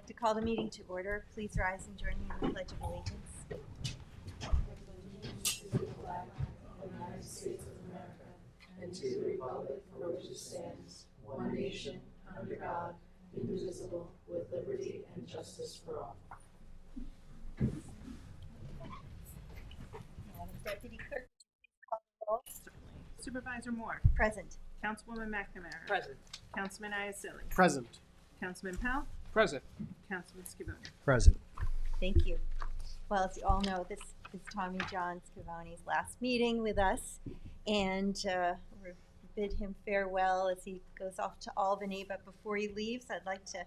like to call the meeting to order. Please rise and join me in the Pledge of Allegiance. To the flag of the United States of America and to the republic for which it stands, one nation, under God, indivisible, with liberty and justice for all. Madam Deputy Clerk, please call the roll. Supervisor Moore. Present. Councilwoman McNamara. Present. Councilman Iacilli. Present. Councilman Powell. Present. Councilman Scavone. Present. Thank you. Well, as you all know, this is Tommy John Scavone's last meeting with us, and we bid him farewell as he goes off to Albany. But before he leaves, I'd like to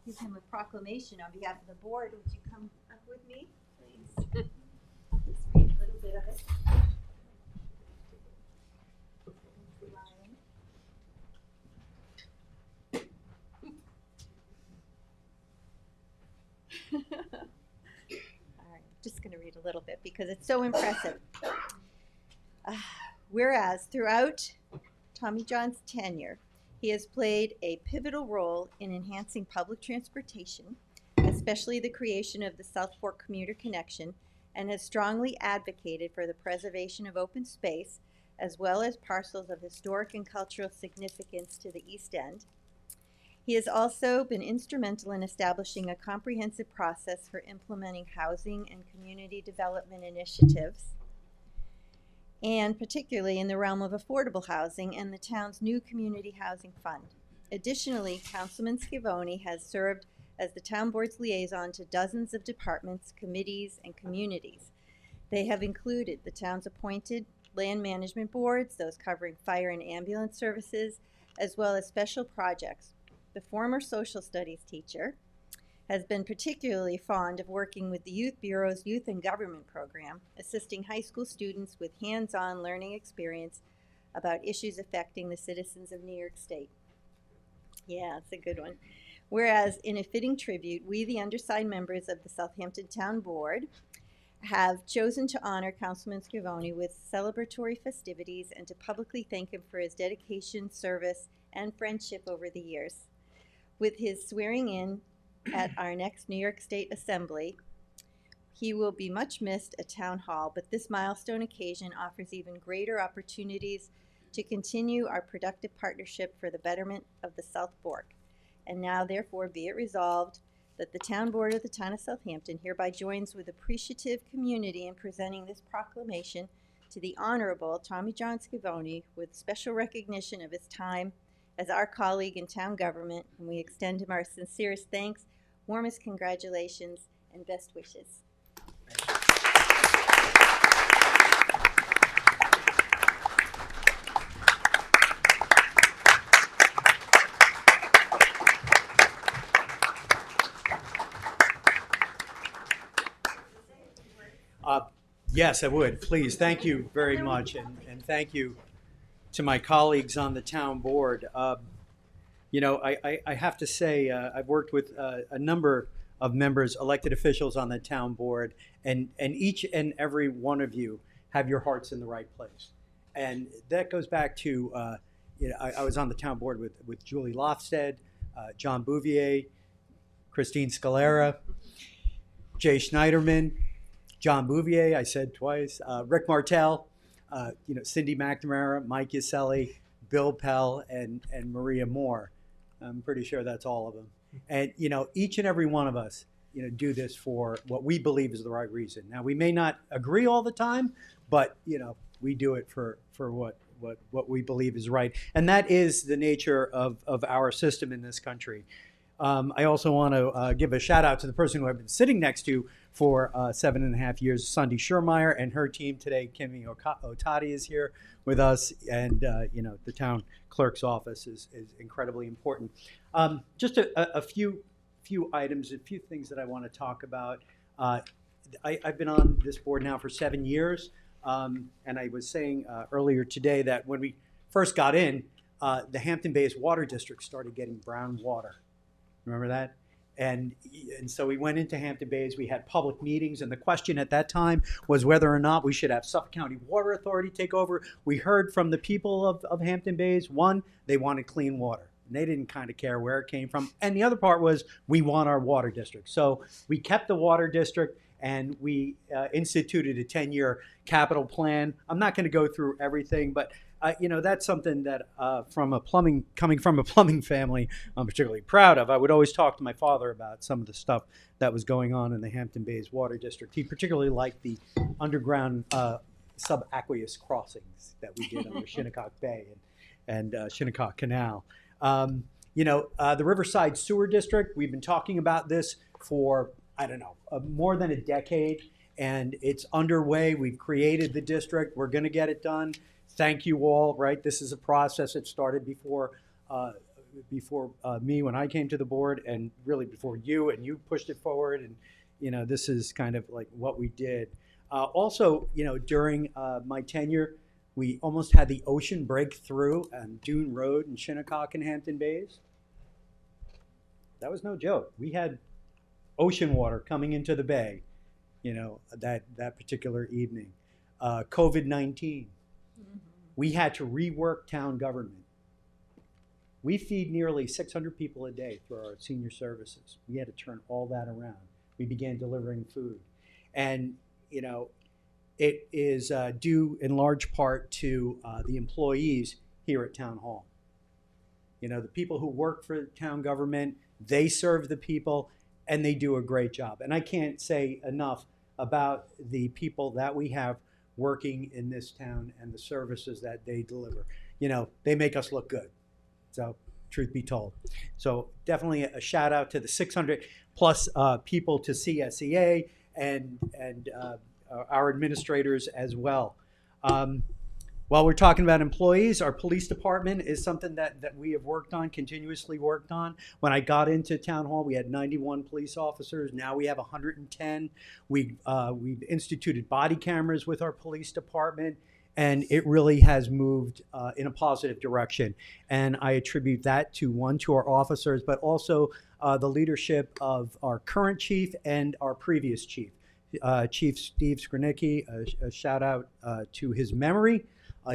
give him a proclamation on behalf of the board. Would you come up with me, please? I'll just read a little bit of it. All right, I'm just going to read a little bit because it's so impressive. Whereas throughout Tommy John's tenure, he has played a pivotal role in enhancing public transportation, especially the creation of the South Fork Commuter Connection, and has strongly advocated for the preservation of open space, as well as parcels of historic and cultural significance to the East End. He has also been instrumental in establishing a comprehensive process for implementing housing and community development initiatives, and particularly in the realm of affordable housing and the town's new community housing fund. Additionally, Councilman Scavone has served as the town board's liaison to dozens of departments, committees, and communities. They have included the town's appointed land management boards, those covering fire and ambulance services, as well as special projects. The former social studies teacher has been particularly fond of working with the Youth Bureau's Youth and Government program, assisting high school students with hands-on learning experience about issues affecting the citizens of New York State. Yeah, it's a good one. Whereas, in a fitting tribute, we, the undersigned members of the Southampton Town Board, have chosen to honor Councilman Scavone with celebratory festivities and to publicly thank him for his dedication, service, and friendship over the years. With his swearing in at our next New York State Assembly, he will be much missed at Town Hall, but this milestone occasion offers even greater opportunities to continue our productive partnership for the betterment of the South Fork. And now, therefore, be it resolved that the Town Board of the Town of Southampton hereby joins with appreciative community in presenting this proclamation to the Honorable Tommy John Scavone with special recognition of his time as our colleague in town government, and we extend him our sincerest thanks, warmest congratulations, and best wishes. Yes, I would. Please. Thank you very much. And thank you to my colleagues on the town board. You know, I have to say, I've worked with a number of members, elected officials on the town board, and each and every one of you have your hearts in the right place. And that goes back to, you know, I was on the town board with Julie Lofsted, John Bouvier, Christine Scalera, Jay Schneiderman, John Bouvier, I said twice, Rick Martell, you know, Cindy McNamara, Mike Yaselli, Bill Pell, and Maria Moore. I'm pretty sure that's all of them. And, you know, each and every one of us, you know, do this for what we believe is the right reason. Now, we may not agree all the time, but, you know, we do it for what we believe is right. And that is the nature of our system in this country. I also want to give a shout out to the person who I've been sitting next to for 7.5 years, Sunday Schurmeyer, and her team today. Kimmy Otati is here with us, and you know, the town clerk's office is incredibly important. Just a few items, a few things that I want to talk about. I've been on this board now for 7 years, and I was saying earlier today that when we first got in, the Hampton Bays Water District started getting brown water. Remember that? And so we went into Hampton Bays, we had public meetings, and the question at that time was whether or not we should have Suffolk County Water Authority take over. We heard from the people of Hampton Bays, one, they wanted clean water. And they didn't kind of care where it came from. And the other part was we want our water district. So we kept the water district and we instituted a 10-year capital plan. I'm not going to go through everything, but that's something that coming from a plumbing family, I'm particularly proud of. I would always talk to my father about some of the stuff that was going on in the Hampton Bays Water District. He particularly liked the underground subaqueous crossings that we did under Shinnecock Bay and Shinnecock Canal. The Riverside Sewer District, we've been talking about this for, more than a decade, and it's underway. We've created the district. We're going to get it done. Thank you all, right? This is a process that started before me when I came to the board, and really before you, and you pushed it forward, and this is kind of like what we did. Also, during my tenure, we almost had the ocean break through on Dune Road in Shinnecock and Hampton Bays. That was no joke. We had ocean water coming into the bay, that particular evening. COVID-19. We had to rework town government. We feed nearly 600 people a day through our senior services. We had to turn all that around. We began delivering food. And, it is due in large part to the employees here at Town Hall. The people who work for town government, they serve the people, and they do a great job. And I can't say enough about the people that we have working in this town and the services that they deliver. They make us look good. So, truth be told. So, definitely a shout out to the 600 plus people to CSEA and our administrators as well. While we're talking about employees, our police department is something that we have worked on, continuously worked on. When I got into Town Hall, we had 91 police officers. Now we have 110. We've instituted body cameras with our police department, and it really has moved in a positive direction. And I attribute that to our officers, but also the leadership of our current chief and our previous chief. Chief Steve Skrnicki, a shout out to his memory.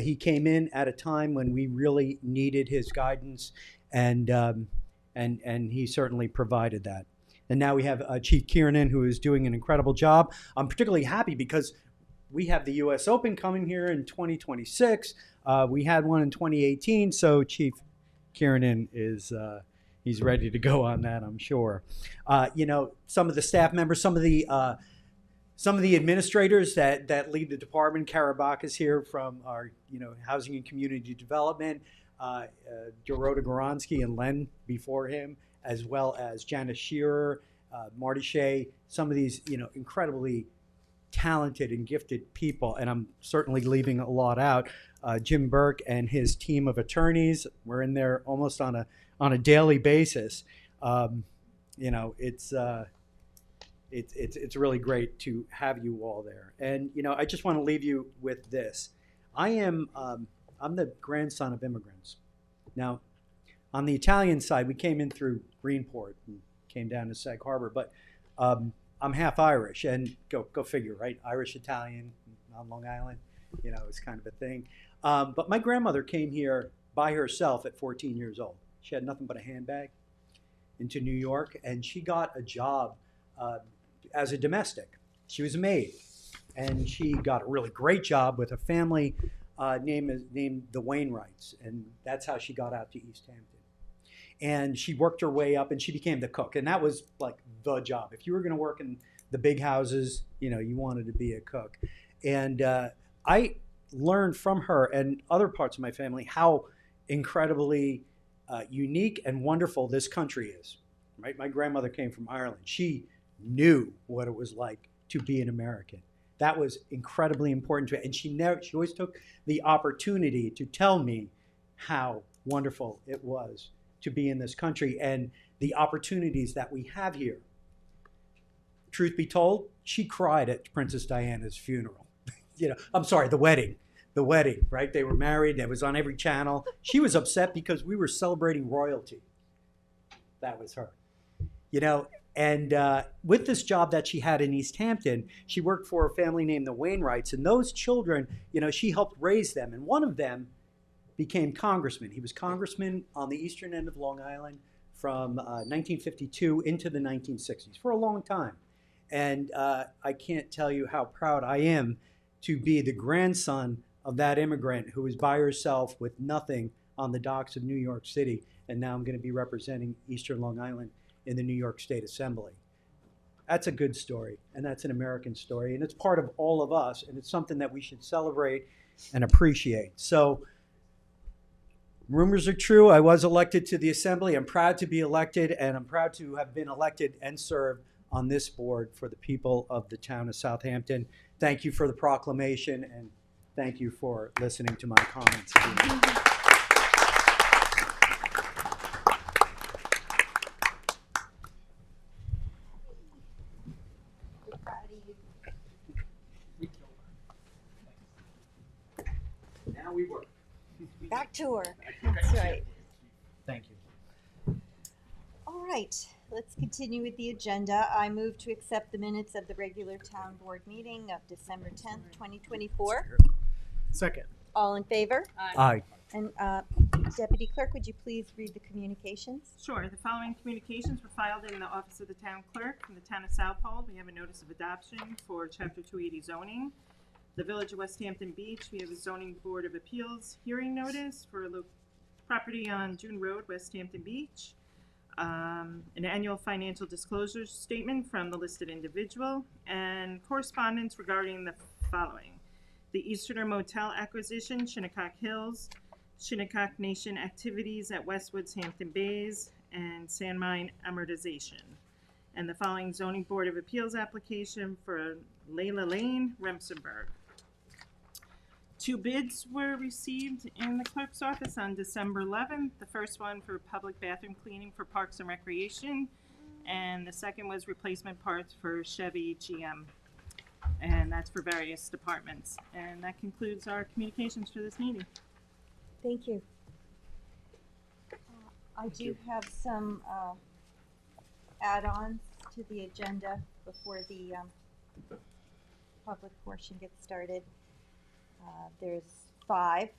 He came in at a time when we really needed his guidance, and he certainly provided that. And now we have Chief Kiernan, who is doing an incredible job. I'm particularly happy because we have the U.S. Open coming here in 2026. We had one in 2018, so Chief Kiernan is he's ready to go on that, I'm sure. Some of the staff members, some of the administrators that lead the department. Karabakh is here from our, Housing and Community Development. Dorota Goronsky and Len before him, as well as Janice Shearer, Marty Shea. Some of these, incredibly talented and gifted people, and I'm certainly leaving a lot out. Jim Burke and his team of attorneys. We're in there almost on a daily basis. It's really great to have you all there. And, I just want to leave you with this. I'm the grandson of immigrants. Now, on the Italian side, we came in through Greenport and came down to Sag Harbor, but I'm half Irish, and go figure, right? Irish Italian on Long Island, it's kind of a thing. But my grandmother came here by herself at 14 years old. She had nothing but a handbag into New York, and she got a job as a domestic. She was a maid, and she got a really great job with a family named the Wainwrights, and that's how she got out to East Hampton. And she worked her way up, and she became the cook, and that was like the job. If you were going to work in the big houses, you wanted to be a cook. And I learned from her and other parts of my family how incredibly unique and wonderful this country is. Right? My grandmother came from Ireland. She knew what it was like to be an American. That was incredibly important to her. And she always took the opportunity to tell me how wonderful it was to be in this country and the opportunities that we have here. Truth be told, she cried at Princess Diana's funeral. I'm sorry, the wedding, right? They were married. It was on every channel. She was upset because we were celebrating royalty. That was her. And with this job that she had in East Hampton, she worked for a family named the Wainwrights, and those children, she helped raise them. And one of them became congressman. He was congressman on the eastern end of Long Island from 1952 into the 1960s for a long time. And I can't tell you how proud I am to be the grandson of that immigrant who was by herself with nothing on the docks of New York City. And now I'm going to be representing Eastern Long Island in the New York State Assembly. That's a good story, and that's an American story, and it's part of all of us, and it's something that we should celebrate and appreciate. So, rumors are true. I was elected to the Assembly. I'm proud to be elected, and I'm proud to have been elected and served on this board for the people of the town of Southampton. Thank you for the proclamation, and thank you for listening to my comments. We're proud of you. Now we work. Back to work. That's right. Thank you. All right, let's continue with the agenda. I move to accept the minutes of the regular town board meeting of December 10th, 2024. Second. All in favor? Aye. And Deputy Clerk, would you please read the communications? Sure. The following communications were filed in the office of the town clerk from the town of Southold. We have a notice of adoption for Chapter 280 zoning. The Village of West Hampton Beach, we have a zoning board of appeals hearing notice for a property on June Road, West Hampton Beach. An annual financial disclosure statement from the listed individual, and correspondence regarding the following: the Easterner Motel acquisition, Shinnecock Hills, Shinnecock Nation activities at Westwood's Hampton Bays, and sand mine amortization. And the following zoning board of appeals application for Layla Lane, Remsenburg. 2 bids were received in the clerk's office on December 11th. The first one for public bathroom cleaning for Parks and Recreation, and the second was replacement parts for Chevy GM. And that's for various departments. And that concludes our communications for this meeting. Thank you. I do have some add-ons to the agenda before the public portion gets started. There's 5.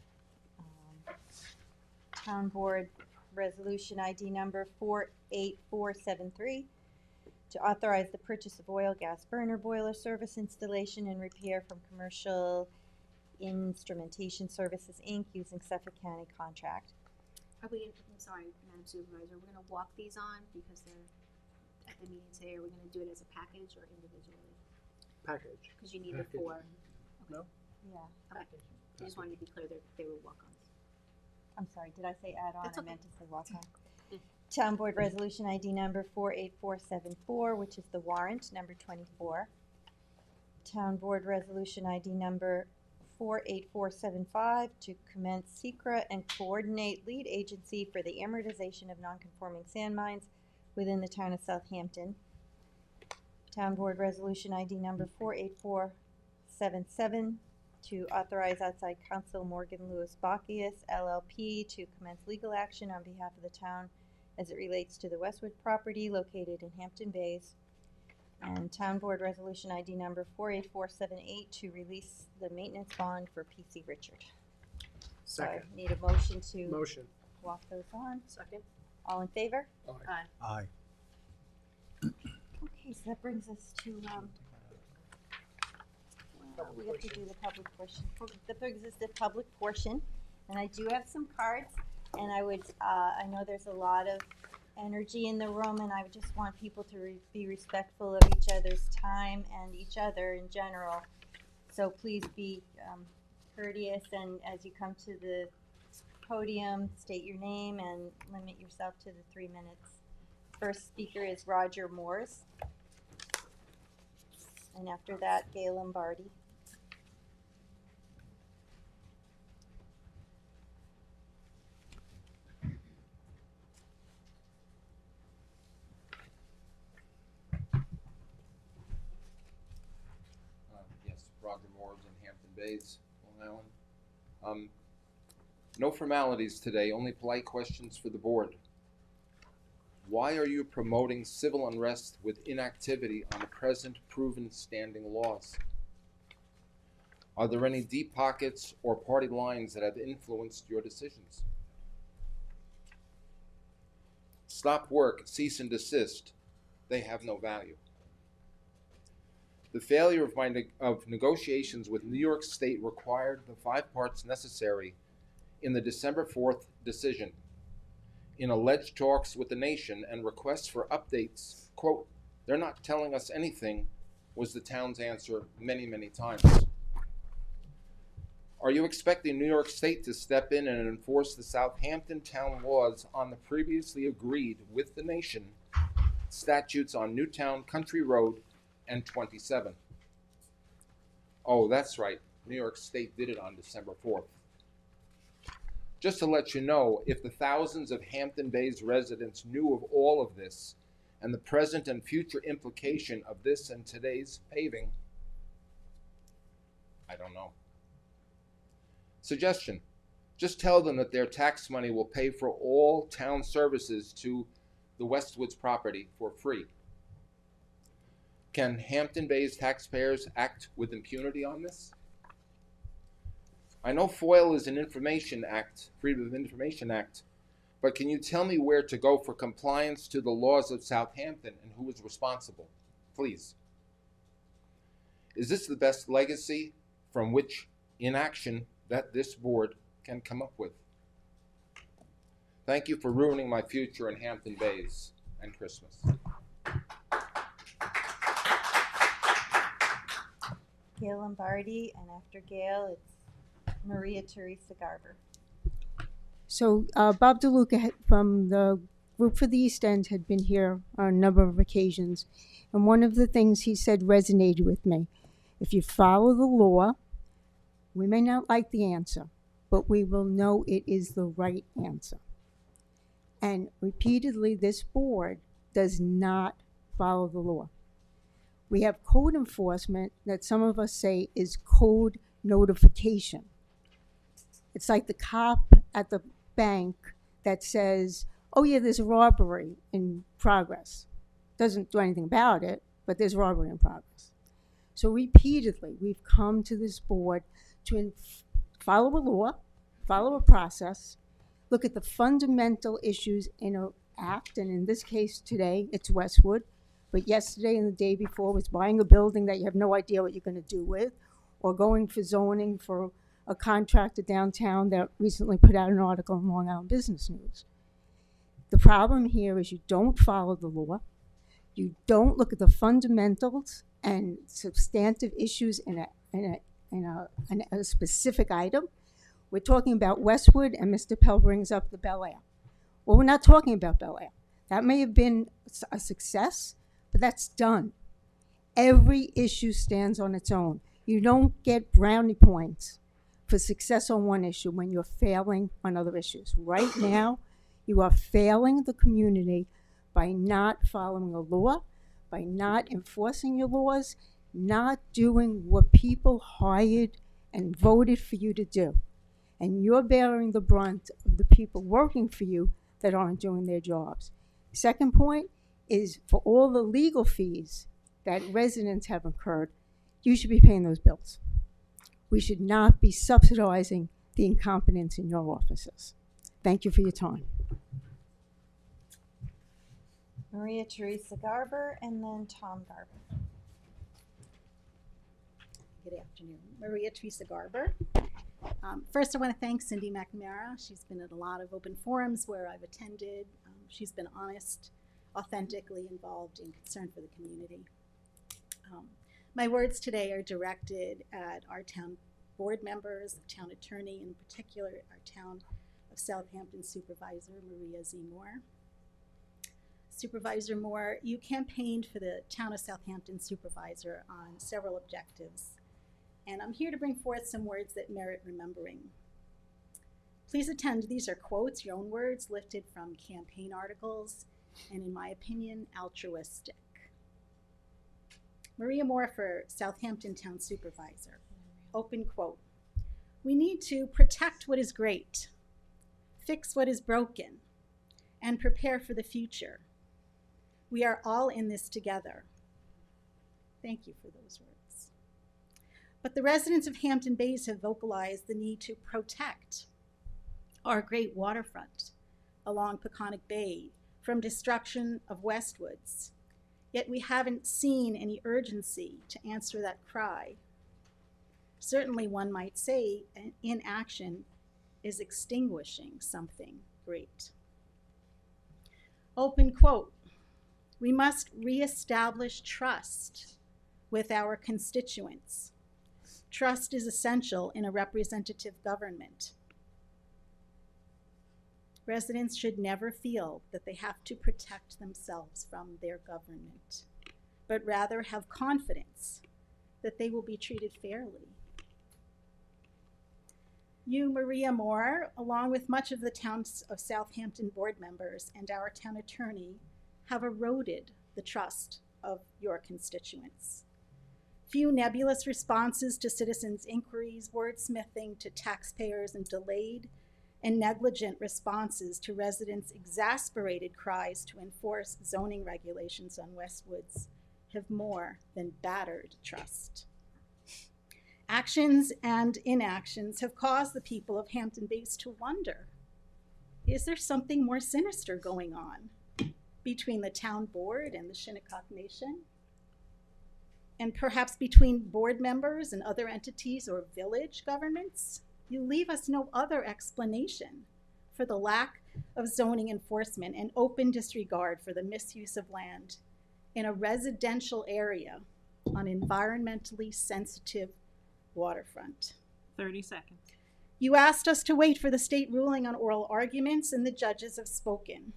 Town Board Resolution ID number 48473 to authorize the purchase of oil gas burner boiler service installation and repair from Commercial Instrumentation Services, Inc., using Suffolk County contract. I'm sorry, Madam Supervisor, we're gonna walk these on because they're at the meeting today. Are we gonna do it as a package or individually? Package. Because you need the 4. No? Yeah. Okay. I just wanted to be clear that they were walk-ons. I'm sorry, did I say add-on? That's I okay. meant to say walk-on. Town Board Resolution ID number 48474, which is the warrant, number 24. Town Board Resolution ID number 48475 to commence SECRA and coordinate lead agency for the amortization of non-conforming sand mines within the town of Southampton. Town Board Resolution ID number 48477 to authorize outside counsel Morgan Lewis Bacchius LLP to commence legal action on behalf of the town as it relates to the Westwood property located in Hampton Bays. And Town Board Resolution ID number 48478 to release the maintenance bond for PC Richard. So Second. I need a motion to Motion. walk those on. Second. All in favor? Aye. Aye. Okay, so that brings us to, we have to do the public portion. That brings us to public portion, and I do have some cards, and I would, I know there's a lot of energy in the room, and I would just want people to be respectful of each other's time and each other in general. So please be courteous, and as you come to the podium, state your name and limit yourself to the 3 minutes. First speaker is Roger Moores, and after that, Gail Lombardi. Yes, Roger Moores in Hampton Bays, Long Island. No formalities today, only polite questions for the board. Why are you promoting civil unrest with inactivity on the present proven standing laws? Are there any deep pockets or party lines that have influenced your decisions? Stop work, cease and desist. They have no value. The failure of negotiations with New York State required the 5 parts necessary in the December 4th decision. In alleged talks with the nation and requests for updates, quote, "They're not telling us anything," was the town's answer many, many times. Are you expecting New York State to step in and enforce the Southampton town laws on the previously agreed with the nation statutes on Newtown Country Road and 27? Oh, that's right. New York State did it on December 4th. Just to let you know, if the thousands of Hampton Bays residents knew of all of this and the present and future implication of this and today's paving, I don't know. Suggestion: just tell them that their tax money will pay for all town services to the Westwoods property for free. Can Hampton Bays taxpayers act with impunity on this? I know FOIL is an Information Act, Freedom of Information Act, but can you tell me where to go for compliance to the laws of Southampton and who is responsible? Please. Is this the best legacy from which inaction that this board can come up with? Thank you for ruining my future in Hampton Bays and Christmas. Gail Lombardi, and after Gail, it's Maria Teresa Garber. So Bob DeLuca from the Group for the East End had been here on a number of occasions, and one of the things he said resonated with me. If you follow the law, we may not like the answer, but we will know it is the right answer. And repeatedly, this board does not follow the law. We have code enforcement that some of us say is code notification. It's like the cop at the bank that says, oh yeah, there's a robbery in progress. Doesn't do anything about it, but there's robbery in progress. So repeatedly, we've come to this board to follow a law, follow a process, look at the fundamental issues in an act, and in this case today, it's Westwood, but yesterday and the day before was buying a building that you have no idea what you're going to do with, or going for zoning for a contractor downtown that recently put out an article in Long Island Business News. The problem here is you don't follow the law, you don't look at the fundamentals and substantive issues in a specific item. We're talking about Westwood, and Mr. Pell brings up the Bel Air. Well, we're not talking about Bel Air. That may have been a success, but that's done. Every issue stands on its own. You don't get brownie points for success on one issue when you're failing on other issues. Right now, you are failing the community by not following the law, by not enforcing your laws, not doing what people hired and voted for you to do. And you're bearing the brunt of the people working for you that aren't doing their jobs. Second point is, for all the legal fees that residents have incurred, you should be paying those bills. We should not be subsidizing the incompetence in your offices. Thank you for your time. Maria Teresa Garber, and then Tom Garber. Good afternoon. Maria Teresa Garber. First, I want to thank Cindy McNamara. She's been at a lot of open forums where I've attended. She's been honest, authentically involved and concerned for the community. My words today are directed at our town board members, the town attorney, in particular our town of Southampton Supervisor Maria Z. Moore. Supervisor Moore, you campaigned for the town of Southampton Supervisor on several objectives, and I'm here to bring forth some words that merit remembering. Please attend. These are quotes, your own words, lifted from campaign articles, and in my opinion, altruistic. Maria Moore for Southampton Town Supervisor. Open quote. We need to protect what is great, fix what is broken, and prepare for the future. We are all in this together. Thank you for those words. But the residents of Hampton Bays have vocalized the need to protect our great waterfront along Peconic Bay from destruction of Westwoods. Yet we haven't seen any urgency to answer that cry. Certainly one might say inaction is extinguishing something great. Open quote, "We must reestablish trust with our constituents. Trust is essential in a representative government. Residents should never feel that they have to protect themselves from their government, but rather have confidence that they will be treated fairly." You, Maria Moore, along with much of the town of Southampton board members and our town attorney, have eroded the trust of your constituents. Few nebulous responses to citizens' inquiries, wordsmithing to taxpayers, and delayed and negligent responses to residents' exasperated cries to enforce zoning regulations on Westwoods have more than battered trust. Actions and inactions have caused the people of Hampton Bays to wonder, is there something more sinister going on between the town board and the Shinnecock Nation? And perhaps between board members and other entities or village governments? You leave us no other explanation for the lack of zoning enforcement and open disregard for the misuse of land in a residential area on environmentally sensitive waterfront. 30 seconds. You asked us to wait for the state ruling on oral arguments, and the judges have spoken.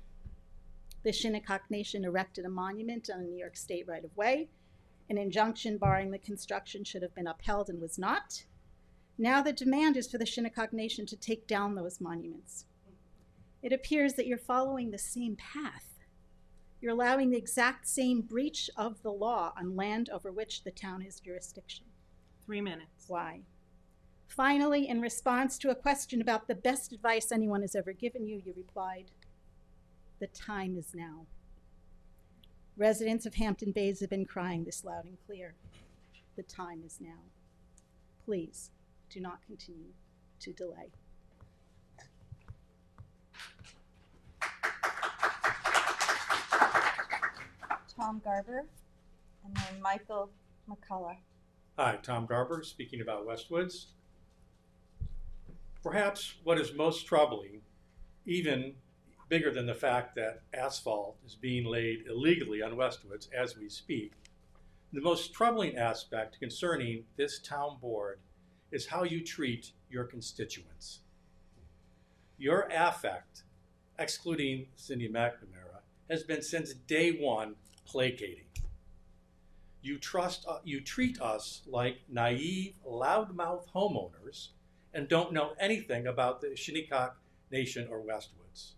The Shinnecock Nation erected a monument on a New York State right-of-way. An injunction barring the construction should have been upheld and was not. Now the demand is for the Shinnecock Nation to take down those monuments. It appears that you're following the same path. You're allowing the exact same breach of the law on land over which the town has jurisdiction. 3 minutes. Why? Finally, in response to a question about the best advice anyone has ever given you, you replied, "The time is now." Residents of Hampton Bays have been crying this loud and clear. The time is now. Please do not continue to delay. Tom Garber, and then Michael McCullough. Hi, Tom Garber, speaking about Westwoods. Perhaps what is most troubling, even bigger than the fact that asphalt is being laid illegally on Westwoods as we speak, the most troubling aspect concerning this town board is how you treat your constituents. Your affect, excluding Cindy McNamara, has been since day one placating. You treat us like naive, loudmouth homeowners and don't know anything about the Shinnecock Nation or Westwoods.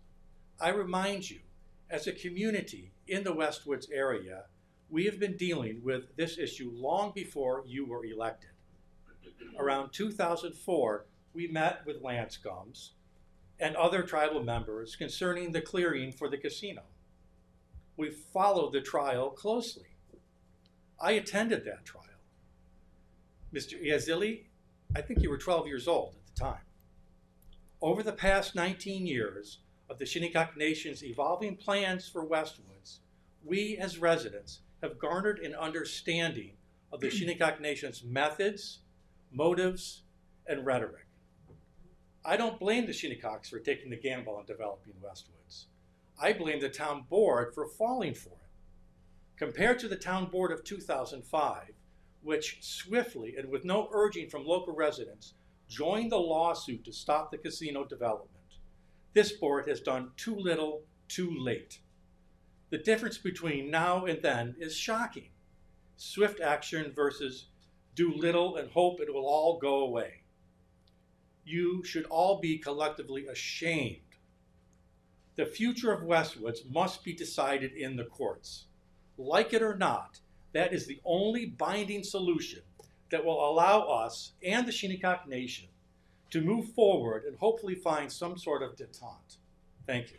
I remind you, as a community in the Westwoods area, we have been dealing with this issue long before you were elected. Around 2004, we met with Lanscombs and other tribal members concerning the clearing for the casino. We followed the trial closely. I attended that trial. Mr. Iazili, I think you were 12 years old at the time. Over the past 19 years of the Shinnecock Nation's evolving plans for Westwoods, we as residents have garnered an understanding of the Shinnecock Nation's methods, motives, and rhetoric. I don't blame the Shinnecocks for taking the gamble on developing Westwoods. I blame the town board for falling for it. Compared to the town board of 2005, which swiftly and with no urging from local residents joined the lawsuit to stop the casino development, this board has done too little, too late. The difference between now and then is shocking. Swift action versus do little and hope it will all go away. You should all be collectively ashamed. The future of Westwoods must be decided in the courts. Like it or not, that is the only binding solution that will allow us and the Shinnecock Nation to move forward and hopefully find some sort of detente. Thank you.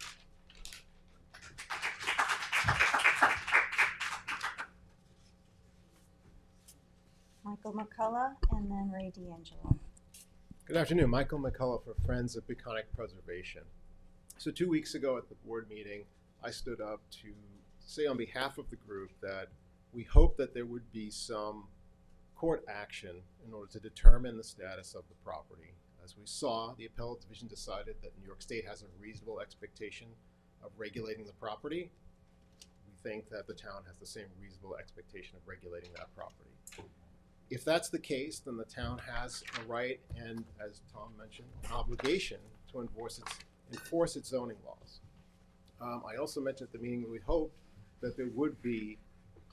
Michael McCullough, and then Ray D'Angelo. Good afternoon, Michael McCullough for Friends of Peconic Preservation. So 2 weeks ago at the board meeting, I stood up to say on behalf of the group that we hope that there would be some court action in order to determine the status of the property. As we saw, the appellate division decided that New York State has a reasonable expectation of regulating the property. We think that the town has the same reasonable expectation of regulating that property. If that's the case, then the town has a right and, as Tom mentioned, an obligation to enforce its zoning laws. I also mentioned at the meeting that we hope that there would be,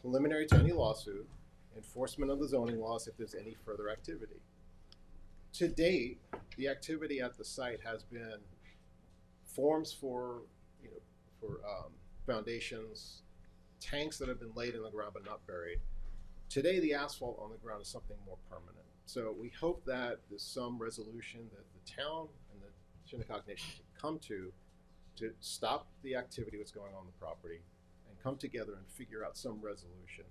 preliminary to any lawsuit, enforcement of the zoning laws if there's any further activity. To date, the activity at the site has been forms for foundations, tanks that have been laid in the ground but not buried. Today, the asphalt on the ground is something more permanent. So we hope that there's some resolution that the town and the Shinnecock Nation can come to stop the activity that's going on the property and come together and figure out some resolution.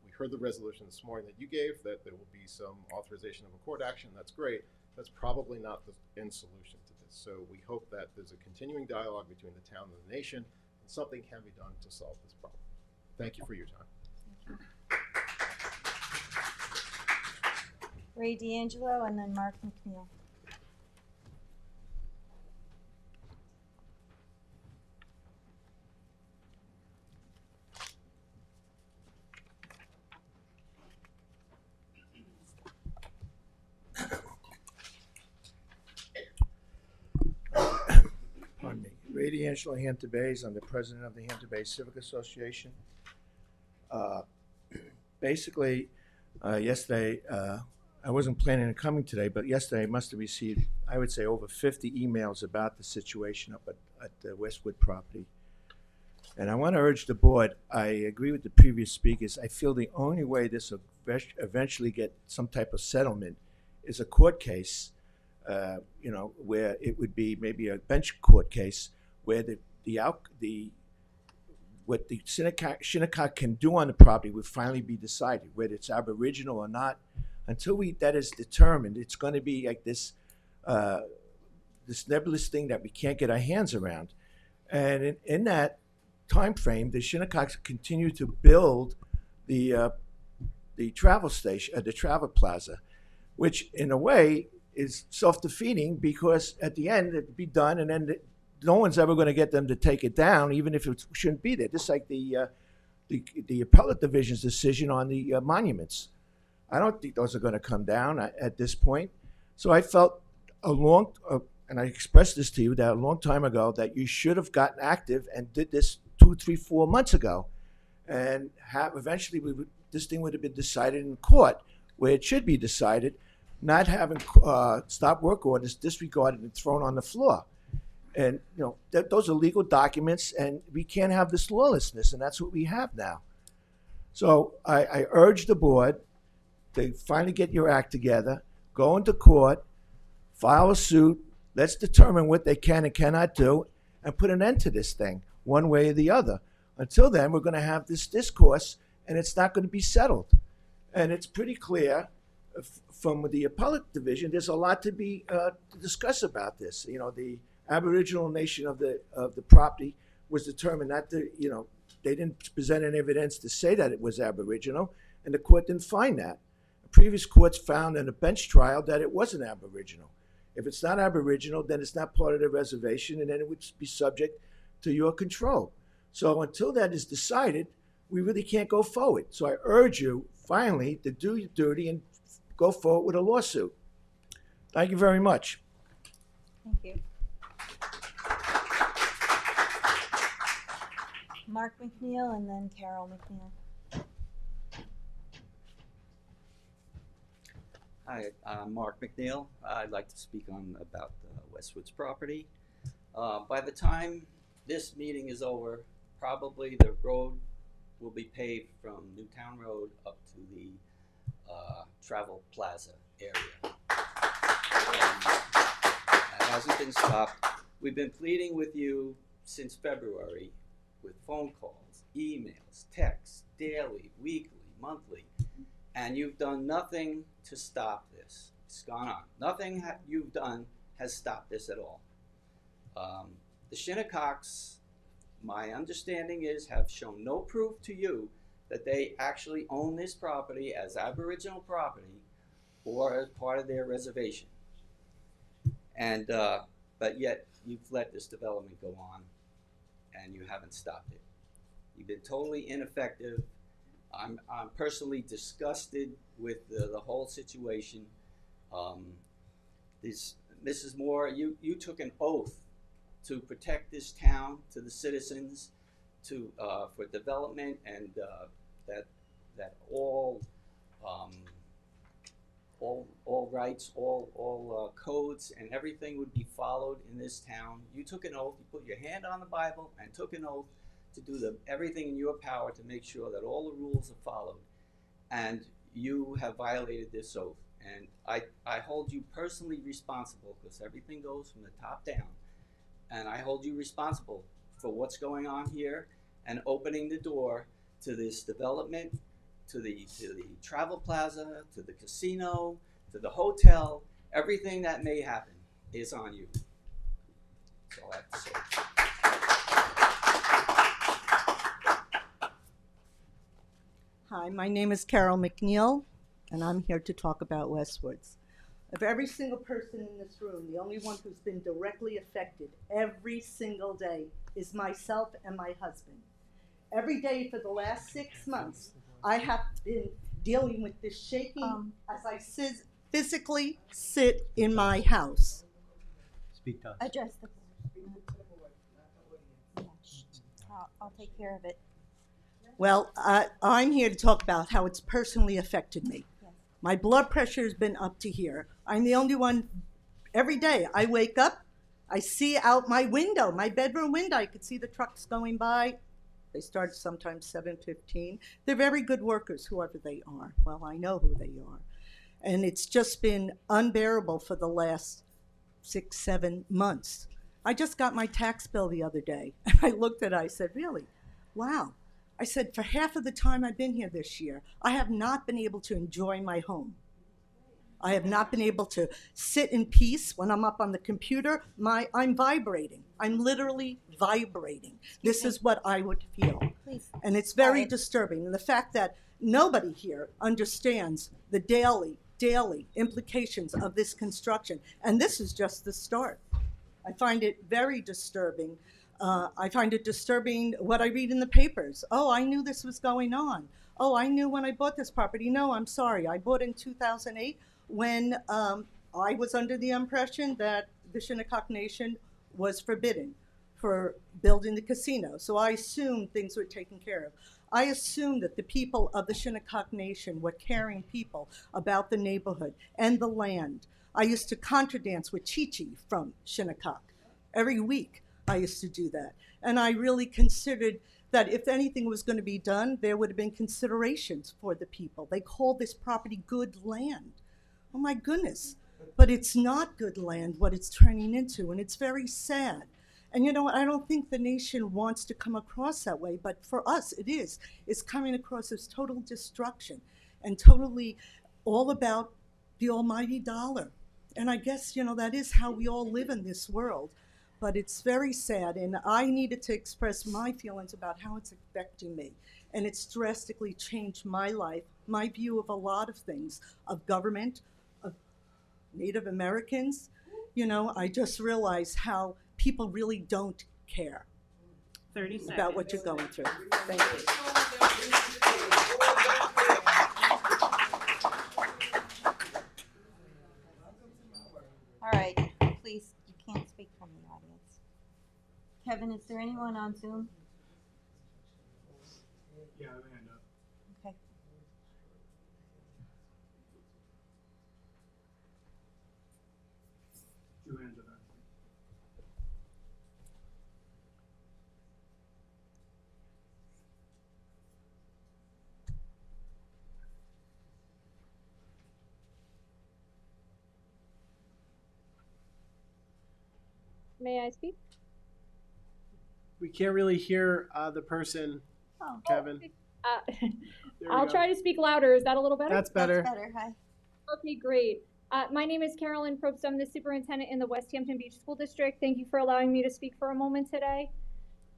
We heard the resolution this morning that you gave, that there will be some authorization of a court action. That's great. That's probably not the end solution to this. So we hope that there's a continuing dialogue between the town and the nation, and something can be done to solve this problem. Thank you for your time. Ray D'Angelo, and then Mark McNeil. Pardon me. Ray D'Angelo, Hampton Bays. I'm the president of the Hampton Bays Civic Association. Basically, yesterday, I wasn't planning on coming today, but yesterday I must have received, I would say, over 50 emails about the situation up at the Westwood property. And I want to urge the board, I agree with the previous speakers, I feel the only way this will eventually get some type of settlement is a court case, where it would be maybe a bench court case where what the Shinnecock can do on the property would finally be decided, whether it's Aboriginal or not. Until that is determined, it's going to be like this nebulous thing that we can't get our hands around. And in that time frame, the Shinnecocks continue to build the travel station, the travel plaza, which in a way is self-defeating because at the end it'd be done, and then no one's ever going to get them to take it down, even if it shouldn't be there. Just like the appellate division's decision on the monuments. I don't think those are going to come down at this point. So I felt and I expressed this to you that a long time ago, that you should have gotten active and did this 2, 3, 4 months ago, and eventually this thing would have been decided in court where it should be decided, not having stop work orders disregarded and thrown on the floor. And those are legal documents, and we can't have this lawlessness, and that's what we have now. So I urge the board to finally get your act together, go into court, file a suit, let's determine what they can and cannot do, and put an end to this thing, one way or the other. Until then, we're going to have this discourse, and it's not going to be settled. And it's pretty clear from the appellate division, there's a lot to be to discuss about this. The Aboriginal nation of the property was determined not to, they didn't present any evidence to say that it was Aboriginal, and the court didn't find that. Previous courts found in a bench trial that it wasn't Aboriginal. If it's not Aboriginal, then it's not part of the reservation, and then it would be subject to your control. So until that is decided, we really can't go forward. So I urge you, finally, to do your duty and go forward with a lawsuit. Thank you very much. Thank you. Mark McNeil, and then Carol McNeil. Hi, I'm Mark McNeil. I'd like to speak about the Westwoods property. By the time this meeting is over, probably the road will be paved from Newtown Road up to the Travel Plaza area. It hasn't been stopped. We've been pleading with you since February with phone calls, emails, texts, daily, weekly, monthly. And you've done nothing to stop this. It's gone on. Nothing you've done has stopped this at all. The Shinnecocks, my understanding is, have shown no proof to you that they actually own this property as Aboriginal property or as part of their reservation. And, but yet you've let this development go on and you haven't stopped it. You've been totally ineffective. I'm personally disgusted with the whole situation. Mrs. Moore, you took an oath to protect this town, to the citizens, for development, and that all rights, all codes, and everything would be followed in this town. You took an oath. You put your hand on the Bible and took an oath to do everything in your power to make sure that all the rules are followed. And you have violated this oath. And I hold you personally responsible, because everything goes from the top down. And I hold you responsible for what's going on here and opening the door to this development, to the travel plaza, to the casino, to the hotel. Everything that may happen is on you. That's all I have to say. Hi, my name is Carol McNeil, and I'm here to talk about Westwoods. Of every single person in this room, the only one who's been directly affected every single day is myself and my husband. Every day for the last 6 months, I have been dealing with this shaking as I physically sit in my house. Speak to us. Address the I'll take care of it. Well, I'm here to talk about how it's personally affected me. My blood pressure has been up to here. I'm the only one. Every day I wake up, I see out my window, my bedroom window, I could see the trucks going by. They start sometimes 7:15. They're very good workers, whoever they are. Well, I know who they are. And it's just been unbearable for the last 6, 7 months. I just got my tax bill the other day, and I looked at it, I said, really? Wow. I said, for half of the time I've been here this year, I have not been able to enjoy my home. I have not been able to sit in peace. When I'm up on the computer, I'm vibrating. I'm literally vibrating. This is what I would feel. Please. And it's very disturbing. And the fact that nobody here understands the daily implications of this construction. And this is just the start. I find it very disturbing. I find it disturbing what I read in the papers. Oh, I knew this was going on. Oh, I knew when I bought this property. No, I'm sorry. I bought in 2008 when I was under the impression that the Shinnecock Nation was forbidden for building the casino. So I assumed things were taken care of. I assumed that the people of the Shinnecock Nation were caring people about the neighborhood and the land. I used to contra dance with Chi-Chi from Shinnecock. Every week I used to do that. And I really considered that if anything was going to be done, there would have been considerations for the people. They call this property good land. Oh my goodness. But it's not good land what it's turning into, and it's very sad. And you know, I don't think the nation wants to come across that way, but for us it is. It's coming across as total destruction and totally all about the almighty dollar. And I guess, you know, that is how we all live in this world. But it's very sad, and I needed to express my feelings about how it's affecting me. And it's drastically changed my life, my view of a lot of things, of government, of Native Americans. You know, I just realized how people really don't care 30 seconds. about what you're going through. Thank you. All right, please, you can't speak from the audience. Kevin, is there anyone on Zoom? Yeah, I have a hand up. Okay. Two hands up. May I speak? We can't really hear the person, Oh. Kevin. I'll try to speak louder. Is that a little better? That's better. That's better, hi. Okay, great. My name is Carolyn Probst. I'm the superintendent in the West Hampton Beach School District. Thank you for allowing me to speak for a moment today.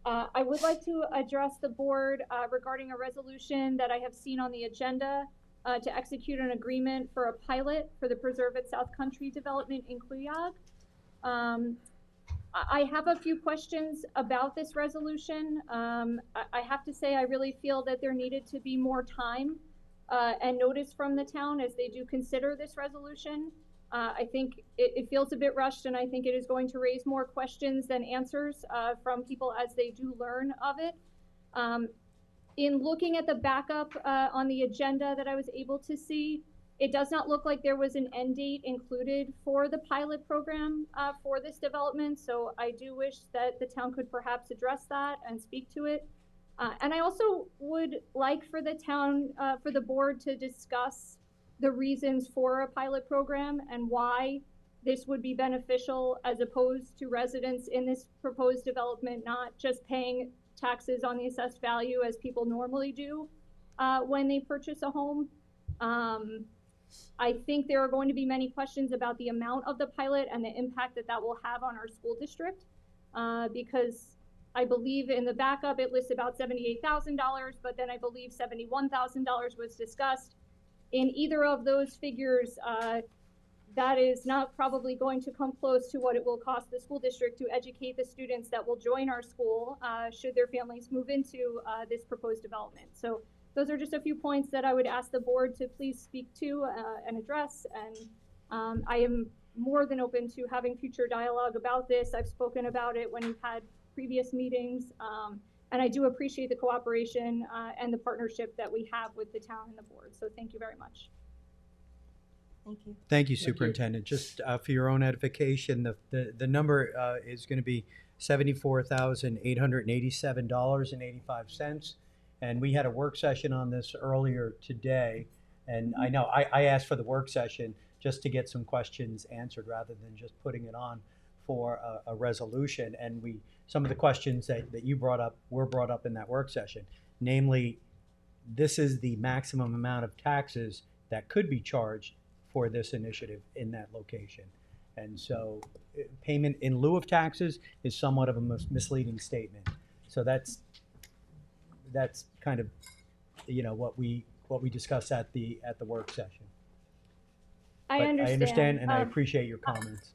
I would like to address the board regarding a resolution that I have seen on the agenda to execute an agreement for a pilot for the Preserve at South Country development in Cuyog. I have a few questions about this resolution. I have to say I really feel that there needed to be more time and notice from the town as they do consider this resolution. I think it feels a bit rushed, and I think it is going to raise more questions than answers from people as they do learn of it. In looking at the backup on the agenda that I was able to see, it does not look like there was an end date included for the pilot program for this development, so I do wish that the town could perhaps address that and speak to it. And I also would like for the town, for the board to discuss the reasons for a pilot program and why this would be beneficial as opposed to residents in this proposed development not just paying taxes on the assessed value as people normally do when they purchase a home. I think there are going to be many questions about the amount of the pilot and the impact that that will have on our school district because I believe in the backup it lists about $78,000, but then I believe $71,000 was discussed. In either of those figures, that is not probably going to come close to what it will cost the school district to educate the students that will join our school should their families move into this proposed development. So those are just a few points that I would ask the board to please speak to and address. And I am more than open to having future dialogue about this. I've spoken about it when we've had previous meetings. And I do appreciate the cooperation and the partnership that we have with the town and the board. So thank you very much. Thank you. Thank you, Superintendent. Just for your own edification, the number is going to be $74,887.85. And we had a work session on this earlier today. And I know I asked for the work session just to get some questions answered rather than just putting it on for a resolution. And some of the questions that you brought up were brought up in that work session. Namely, this is the maximum amount of taxes that could be charged for this initiative in that location. And so payment in lieu of taxes is somewhat of a misleading statement. So that's kind of, what we discussed at the work session. I understand. I understand and I appreciate your comments.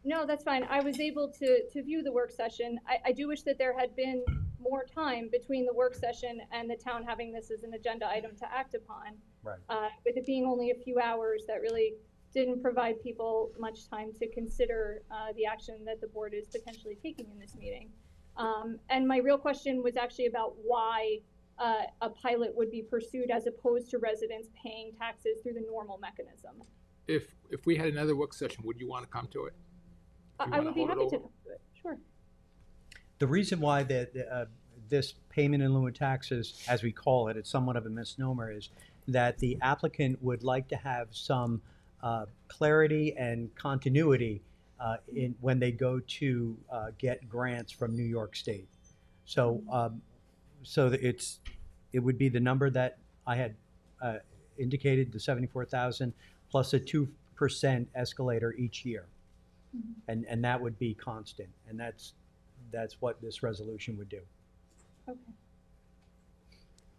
No, that's fine. I was able to view the work session. I do wish that there had been more time between the work session and the town having this as an agenda item to act upon. Right. With it being only a few hours, that really didn't provide people much time to consider the action that the board is potentially taking in this meeting. And my real question was actually about why a pilot would be pursued as opposed to residents paying taxes through the normal mechanism. If we had another work session, would you want to come to it? I would be happy to come to it, sure. The reason why this payment in lieu of taxes, as we call it, it's somewhat of a misnomer, is that the applicant would like to have some clarity and continuity when they go to get grants from New York State. So, it would be the number that I had indicated, the 74,000 plus a 2% escalator each year. Mm-hmm. And that would be constant, and that's what this resolution would do. Okay.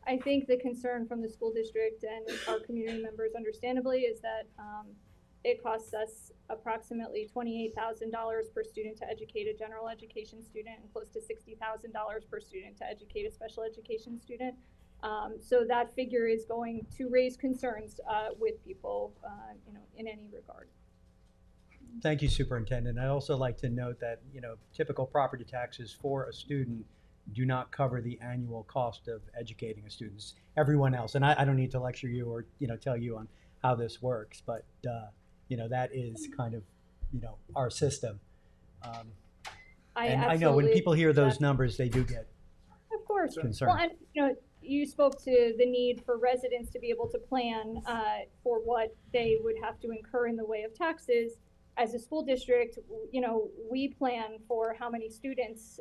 I think the concern from the school district and our community members, understandably, is that it costs us approximately $28,000 per student to educate a general education student, and close to $60,000 per student to educate a special education student. So that figure is going to raise concerns with people, in any regard. Thank you, Superintendent. I'd also like to note that, typical property taxes for a student do not cover the annual cost of educating a student. Everyone else, and I don't need to lecture you or, tell you on how this works, but, that is kind of, our system. And I know when people hear those numbers, they do get of course concerned. Well, and, you spoke to the need for residents to be able to plan for what they would have to incur in the way of taxes. As a school district, we plan for how many students,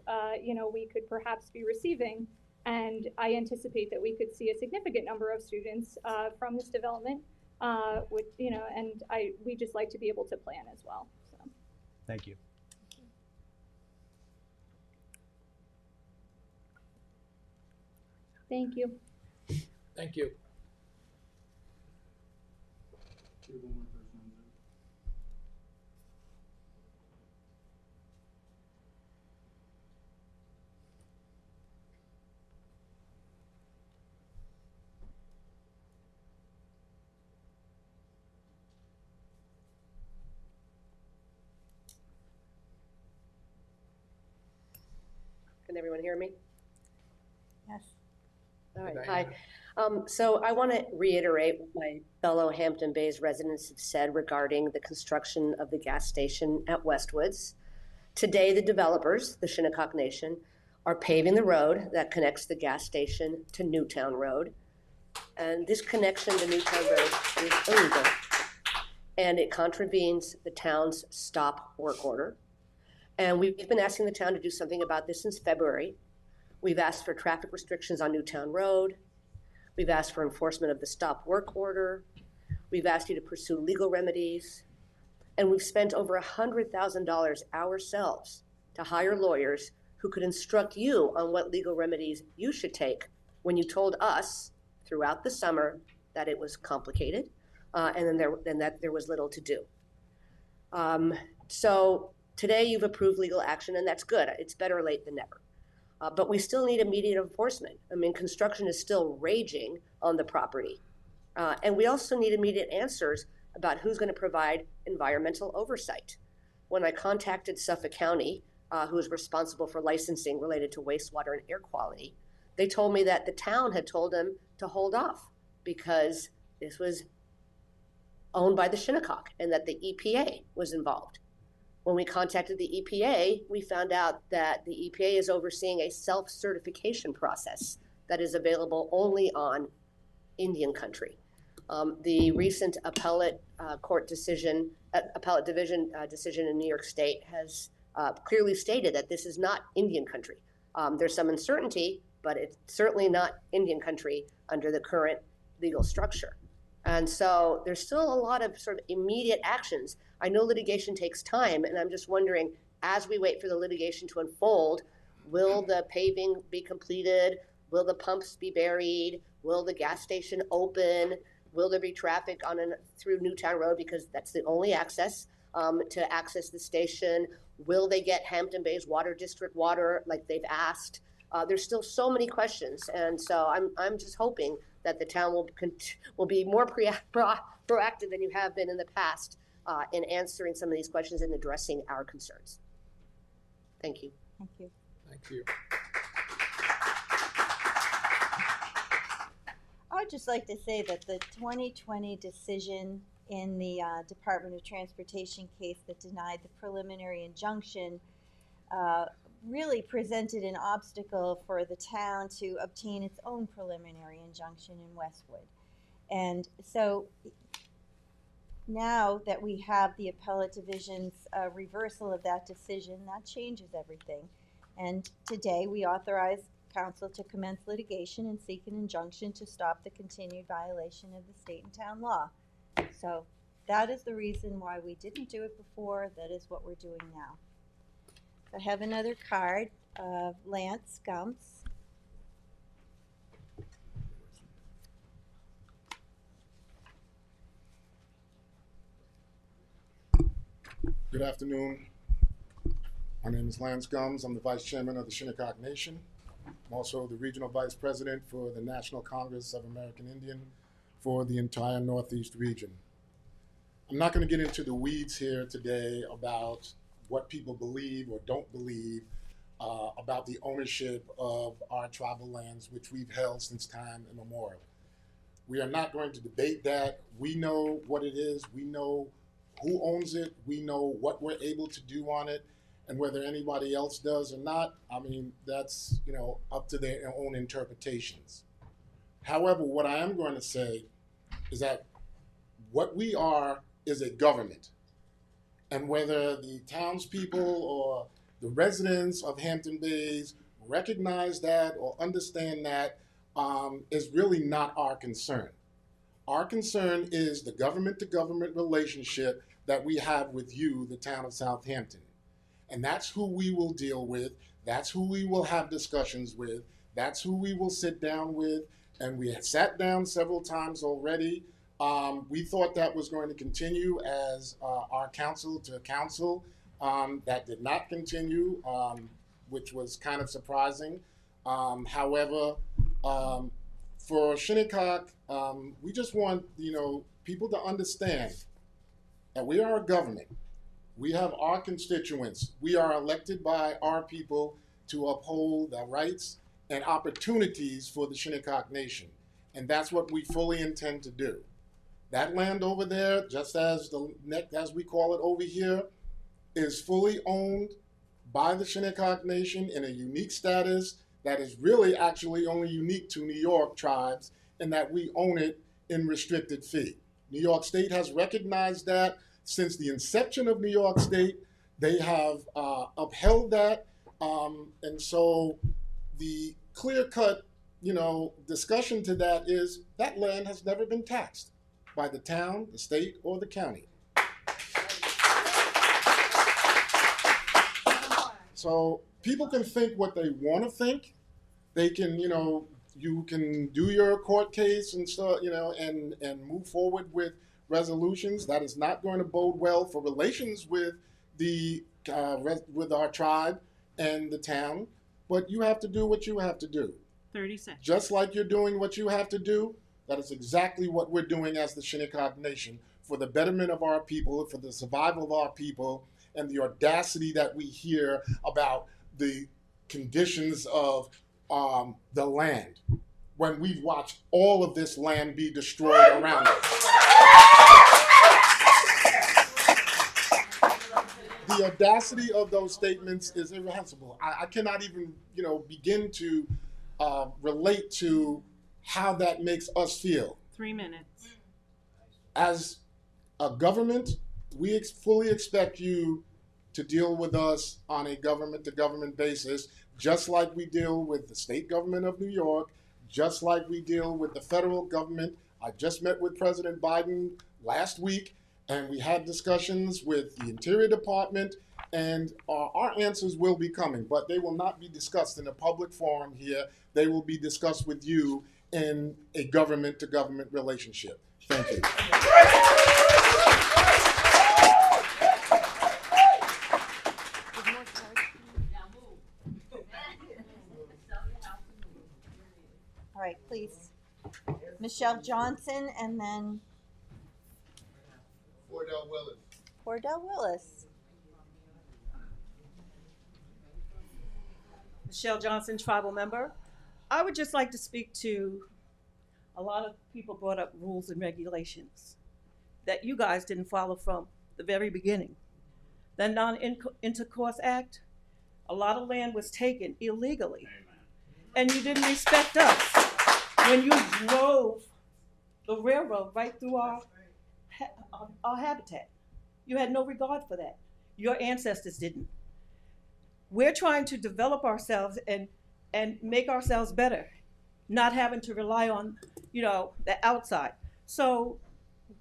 we could perhaps be receiving. And I anticipate that we could see a significant number of students from this development, with, you know, and we just like to be able to plan as well, so. Thank you. Thank you. Thank you. Can everyone hear me? Yes. All right, Good hi. night. So I want to reiterate what my fellow Hampton Bays residents have said regarding the construction of the gas station at Westwoods. Today, the developers, the Shinnecock Nation, are paving the road that connects the gas station to Newtown Road. And this connection to Newtown Road is illegal. And it contravenes the town's stop work order. And we've been asking the town to do something about this since February. We've asked for traffic restrictions on Newtown Road. We've asked for enforcement of the stop work order. We've asked you to pursue legal remedies. And we've spent over $100,000 ourselves to hire lawyers who could instruct you on what legal remedies you should take when you told us throughout the summer that it was complicated, and then that there was little to do. So today you've approved legal action, and that's good. It's better late than never. But we still need immediate enforcement. I mean, construction is still raging on the property. And we also need immediate answers about who's going to provide environmental oversight. When I contacted Suffolk County, who is responsible for licensing related to wastewater and air quality, they told me that the town had told them to hold off because this was owned by the Shinnecock and that the EPA was involved. When we contacted the EPA, we found out that the EPA is overseeing a self-certification process that is available only on Indian country. The recent appellate division decision in New York State has clearly stated that this is not Indian country. There's some uncertainty, but it's certainly not Indian country under the current legal structure. And so there's still a lot of sort of immediate actions. I know litigation takes time, and I'm just wondering, as we wait for the litigation to unfold, will the paving be completed? Will the pumps be buried? Will the gas station open? Will there be traffic through Newtown Road, because that's the only access to access the station? Will they get Hampton Bays Water District water like they've asked? There's still so many questions, and so I'm just hoping that the town will be more proactive than you have been in the past in answering some of these questions and addressing our concerns. Thank you. Thank you. Thank you. I would just like to say that the 2020 decision in the Department of Transportation case that denied the preliminary injunction really presented an obstacle for the town to obtain its own preliminary injunction in Westwood. And so now that we have the appellate division's reversal of that decision, that changes everything. And today we authorize council to commence litigation and seek an injunction to stop the continued violation of the state and town law. So that is the reason why we didn't do it before. That is what we're doing now. I have another card of Lance Gumps. Good afternoon. My name is Lance Gums. I'm the Vice Chairman of the Shinnecock Nation. I'm also the Regional Vice President for the National Congress of American Indian for the entire Northeast region. I'm not going to get into the weeds here today about what people believe or don't believe about the ownership of our tribal lands, which we've held since time immemorial. We are not going to debate that. We know what it is. We know who owns it. We know what we're able to do on it, and whether anybody else does or not, I mean, that's, you know, up to their own interpretations. However, what I am going to say is that what we are is a government. And whether the townspeople or the residents of Hampton Bays recognize that or understand that is really not our concern. Our concern is the government-to-government relationship that we have with you, the town of Southampton. And that's who we will deal with. That's who we will have discussions with. That's who we will sit down with. And we had sat down several times already. We thought that was going to continue as our council to council. That did not continue, which was kind of surprising. However, for Shinnecock, we just want people to understand that we are a government. We have our constituents. We are elected by our people to uphold the rights and opportunities for the Shinnecock Nation. And that's what we fully intend to do. That land over there, just as the neck, as we call it over here, is fully owned by the Shinnecock Nation in a unique status that is really actually only unique to New York tribes, and that we own it in restricted fee. New York State has recognized that. Since the inception of New York State, they have upheld that. And so the clear-cut, discussion to that is that land has never been taxed by the town, the state, or the county. So people can think what they want to think. They can, you can do your court case and stuff, and move forward with resolutions. That is not going to bode well for relations with with our tribe and the town. But you have to do what you have to do. 30 seconds. Just like you're doing what you have to do, that is exactly what we're doing as the Shinnecock Nation for the betterment of our people, for the survival of our people, and the audacity that we hear about the conditions of the land when we've watched all of this land be destroyed around us. The audacity of those statements is irrepressible. I cannot even, begin to relate to how that makes us feel. 3 minutes. As a government, we fully expect you to deal with us on a government-to-government basis, just like we deal with the state government of New York, just like we deal with the federal government. I just met with President Biden last week, and we had discussions with the Interior Department, and our answers will be coming, but they will not be discussed in a public forum here. They will be discussed with you in a government-to-government relationship. Thank you. All right, please. Michelle Johnson, and then Cordell Willis. Michelle Johnson, tribal member. I would just like to speak to, a lot of people brought up rules and regulations that you guys didn't follow from the very beginning. The Non-Intercourse Act, a lot of land was taken illegally. And you didn't respect us when you drove the railroad right through our habitat. You had no regard for that. Your ancestors didn't. We're trying to develop ourselves and make ourselves better, not having to rely on, the outside. So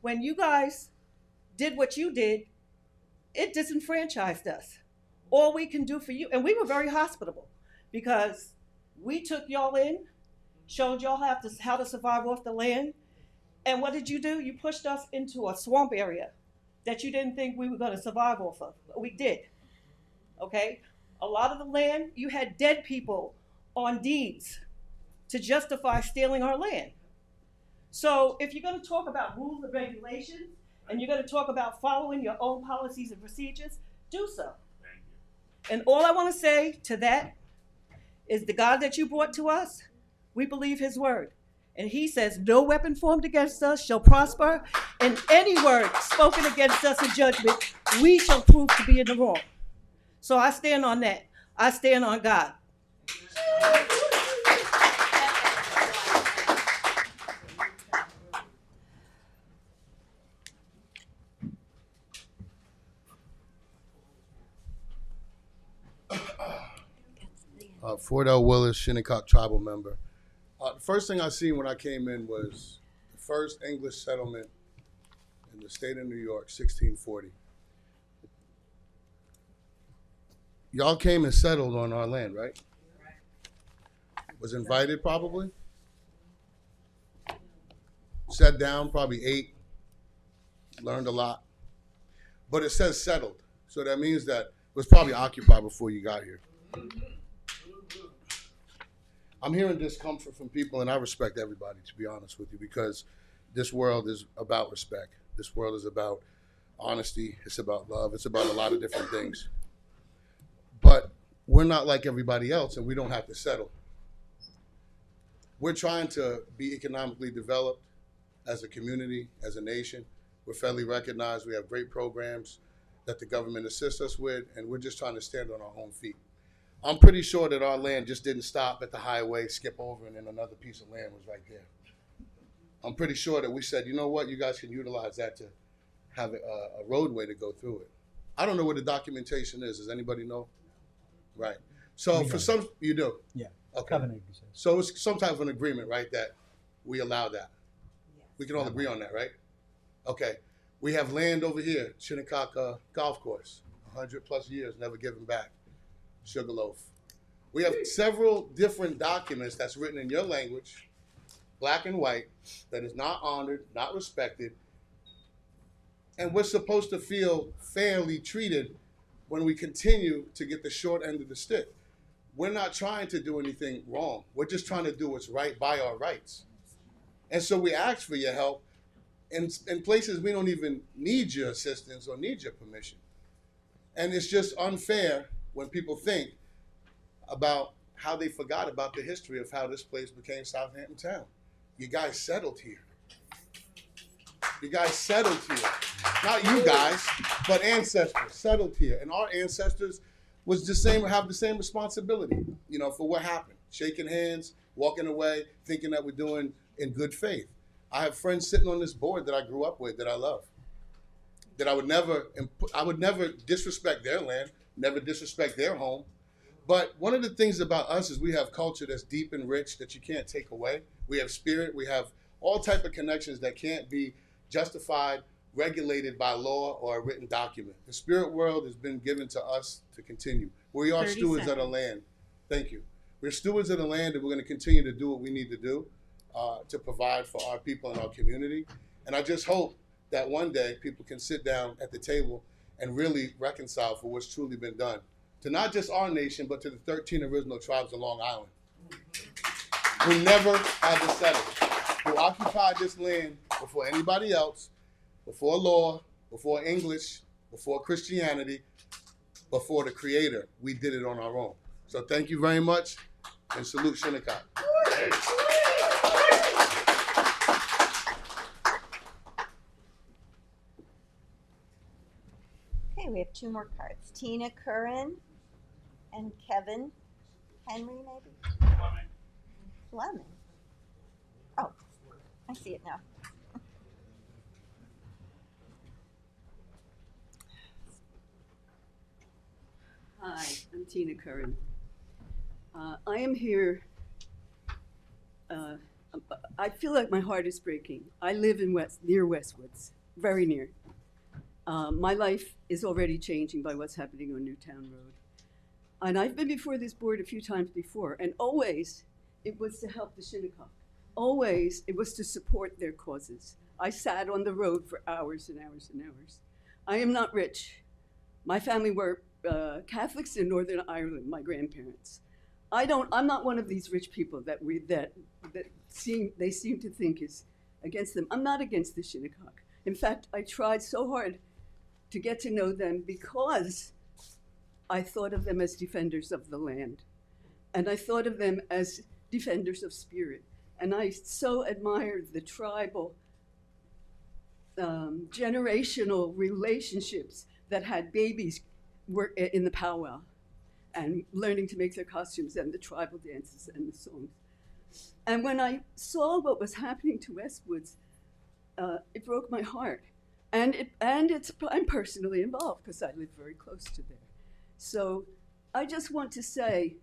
when you guys did what you did, it disenfranchised us. All we can do for you, and we were very hospitable because we took y'all in, showed y'all how to survive off the land. And what did you do? You pushed us into a swamp area that you didn't think we were going to survive off of. But we did. Okay? A lot of the land, you had dead people on deeds to justify stealing our land. So if you're going to talk about rules and regulations, and you're going to talk about following your own policies and procedures, do so. Thank you. And all I want to say to that is the God that you brought to us, we believe his word. And he says, no weapon formed against us shall prosper, and any word spoken against us in judgment, we shall prove to be in the wrong. So I stand on that. I stand on God. Fordell Willis, Shinnecock tribal member. The first thing I seen when I came in was the first English settlement in the state of New York, 1640. Y'all came and settled on our land, right? Was invited probably? Sat down, probably ate, learned a lot. But it says settled, so that means that it was probably occupied before you got here. I'm hearing discomfort from people, and I respect everybody, to be honest with you, because this world is about respect. This world is about honesty. It's about love. It's about a lot of different things. But we're not like everybody else, and we don't have to settle. We're trying to be economically developed as a community, as a nation. We're federally recognized. We have great programs that the government assists us with, and we're just trying to stand on our own feet. I'm pretty sure that our land just didn't stop at the highway, skip over, and then another piece of land was right there. I'm pretty sure that we said, you know what, you guys can utilize that to have a roadway to go through it. I don't know what the documentation is. Does anybody know? Right. So for some, you do? Yeah. Okay. Covenant. So it's some type of an agreement, right, that we allow that? We can all agree on that, right? Okay. We have land over here, Shinnecock Golf Course, 100 plus years, never given back. Sugarloaf. We have several different documents that's written in your language, black and white, that is not honored, not respected, and we're supposed to feel fairly treated when we continue to get the short end of the stick. We're not trying to do anything wrong. We're just trying to do what's right by our rights. And so we ask for your help in places we don't even need your assistance or need your permission. And it's just unfair when people think about how they forgot about the history of how this place became Southampton Town. You guys settled here. You guys settled here. Not you guys, but ancestors settled here. And our ancestors was have the same responsibility, for what happened. Shaking hands, walking away, thinking that we're doing in good faith. I have friends sitting on this board that I grew up with, that I love, that I would never disrespect their land, never disrespect their home. But one of the things about us is we have culture that's deep and rich that you can't take away. We have spirit. We have all type of connections that can't be justified, regulated by law or a written document. The spirit world has been given to us to continue. We are stewards of the land. Thank you. We're stewards of the land, and we're going to continue to do what we need to do to provide for our people and our community. And I just hope that one day people can sit down at the table and really reconcile for what's truly been done to not just our nation, but to the 13 original tribes of Long Island, who never had to settle, who occupied this land before anybody else, before law, before English, before Christianity, before the Creator. We did it on our own. So thank you very much, and salute Shinnecock. Okay, we have two more cards. Tina Curran and Kevin Henry, maybe? Fleming. Oh, I see it now. Hi, I'm Tina Curran. I am here. I feel like my heart is breaking. I live in near Westwoods, very near. My life is already changing by what's happening on Newtown Road. And I've been before this board a few times before, and always it was to help the Shinnecock. Always it was to support their causes. I sat on the road for hours and hours and hours. I am not rich. My family were Catholics in Northern Ireland, my grandparents. I'm not one of these rich people that they seem to think is against them. I'm not against the Shinnecock. In fact, I tried so hard to get to know them because I thought of them as defenders of the land. And I thought of them as defenders of spirit. And I so admired the tribal, generational relationships that had babies work in the powwow and learning to make their costumes and the tribal dances and the songs. And when I saw what was happening to Westwoods, it broke my heart. And I'm personally involved because I live very close to there. So I just want to say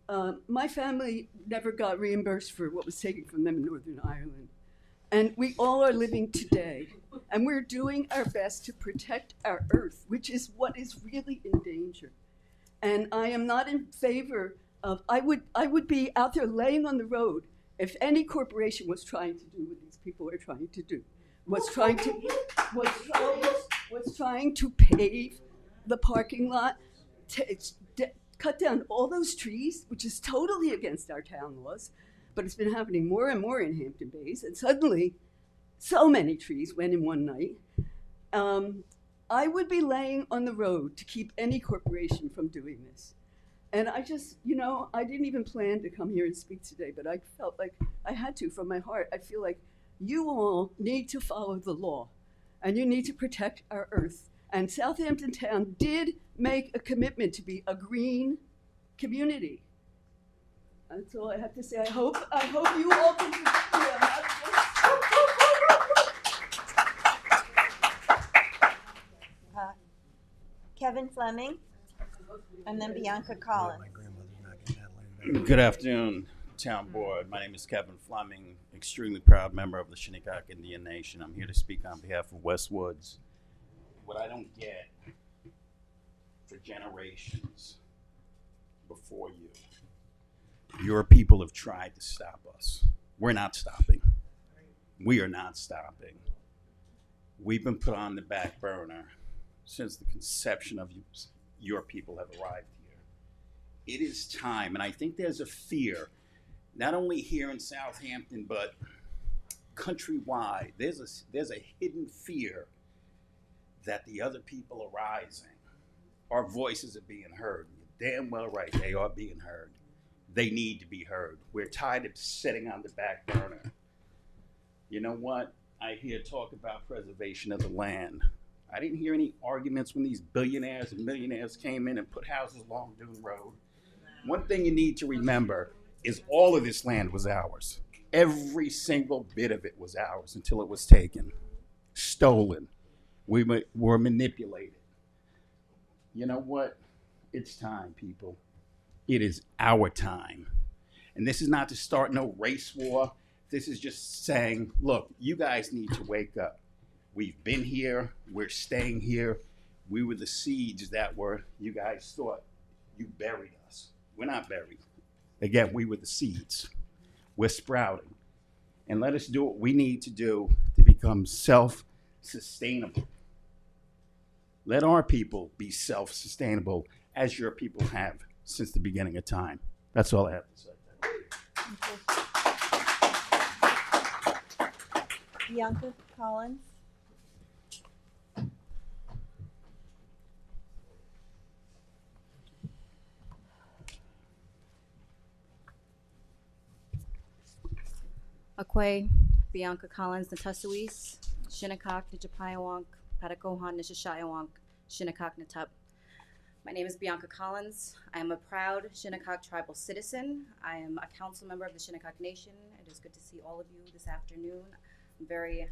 My family never got reimbursed for what was taken from them in Northern Ireland. And we all are living today. And we're doing our best to protect our earth, which is what is really in danger. And I am not in favor of, I would be out there laying on the road if any corporation was trying to do what these people are trying to do. Was trying to pave the parking lot, cut down all those trees, which is totally against our town laws, but it's been happening more and more in Hampton Bays, and suddenly so many trees went in one night. I would be laying on the road to keep any corporation from doing this. And I just, I didn't even plan to come here and speak today, but I felt like I had to from my heart. I feel like you all need to follow the law, and you need to protect our earth. And Southampton Town did make a commitment to be a green community. That's all I have to say. I hope you all can forgive me. Kevin Fleming, and then Bianca Collins. Good afternoon, Town Board. My name is Kevin Fleming, extremely proud member of the Shinnecock Indian Nation. I'm here to speak on behalf of Westwoods. What I don't get for generations before you, your people have tried to stop us. We're not stopping. We are not stopping. We've been put on the back burner since the conception of your people have arrived here. It is time, and I think there's a fear, not only here in Southampton, but countrywide. There's a hidden fear that the other people are rising. Our voices are being heard. You're damn well right, they are being heard. They need to be heard. We're tired of sitting on the back burner. You know what? I hear talk about preservation of the land. I didn't hear any arguments when these billionaires and millionaires came in and put houses along Dune Road. One thing you need to remember is all of this land was ours. Every single bit of it was ours until it was taken, stolen. We were manipulated. You know what? It's time, people. It is our time. And this is not to start no race war. This is just saying, look, you guys need to wake up. We've been here. We're staying here. We were the seeds that you guys thought you buried us. We're not buried. Again, we were the seeds. We're sprouting. And let us do what we need to do to become self-sustainable. Let our people be self-sustainable as your people have since the beginning of time. That's all I have to say. Bianca Collins. Akwe, Bianca Collins, Natusuis, Shinnecock, Nichapaiwank, Patakohan, Nishashayawank, Shinnecock, Natup. My name is Bianca Collins. I am a proud Shinnecock tribal citizen. I am a council member of the Shinnecock Nation. It is good to see all of you this afternoon. I'm very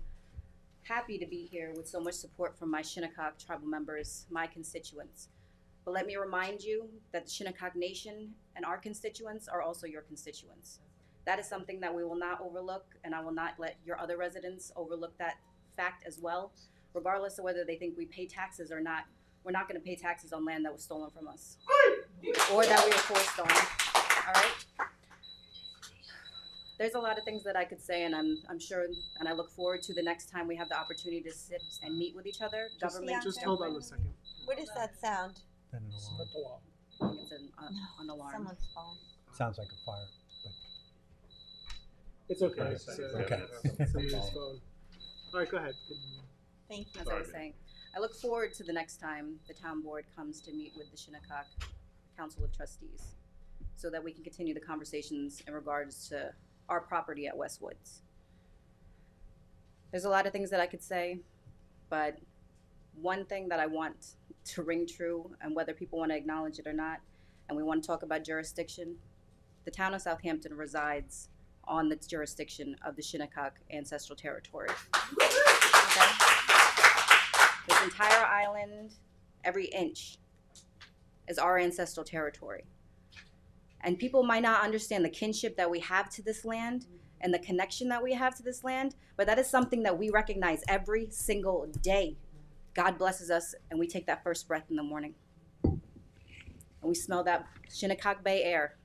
happy to be here with so much support from my Shinnecock tribal members, my constituents. But let me remind you that the Shinnecock Nation and our constituents are also your constituents. That is something that we will not overlook, and I will not let your other residents overlook that fact as well. Regardless of whether they think we pay taxes or not, we're not going to pay taxes on land that was stolen from us or that we were forced on. All right? There's a lot of things that I could say, and I'm sure, and I look forward to the next time we have the opportunity to sit and meet with each other. Just hold on a second. What is that sound? I think it's an alarm. Someone's phone. Sounds like a fire. It's okay. Okay. Somebody's phone. All right, go ahead. Thank you. As I was saying, I look forward to the next time the town board comes to meet with the Shinnecock Council of Trustees so that we can continue the conversations in regards to our property at Westwoods. There's a lot of things that I could say, but one thing that I want to ring true, and whether people want to acknowledge it or not, and we want to talk about jurisdiction, the town of Southampton resides on the jurisdiction of the Shinnecock ancestral territory. Okay? This entire island, every inch, is our ancestral territory. And people might not understand the kinship that we have to this land and the connection that we have to this land, but that is something that we recognize every single day. God blesses us, and we take that first breath in the morning. And we smell that Shinnecock Bay air.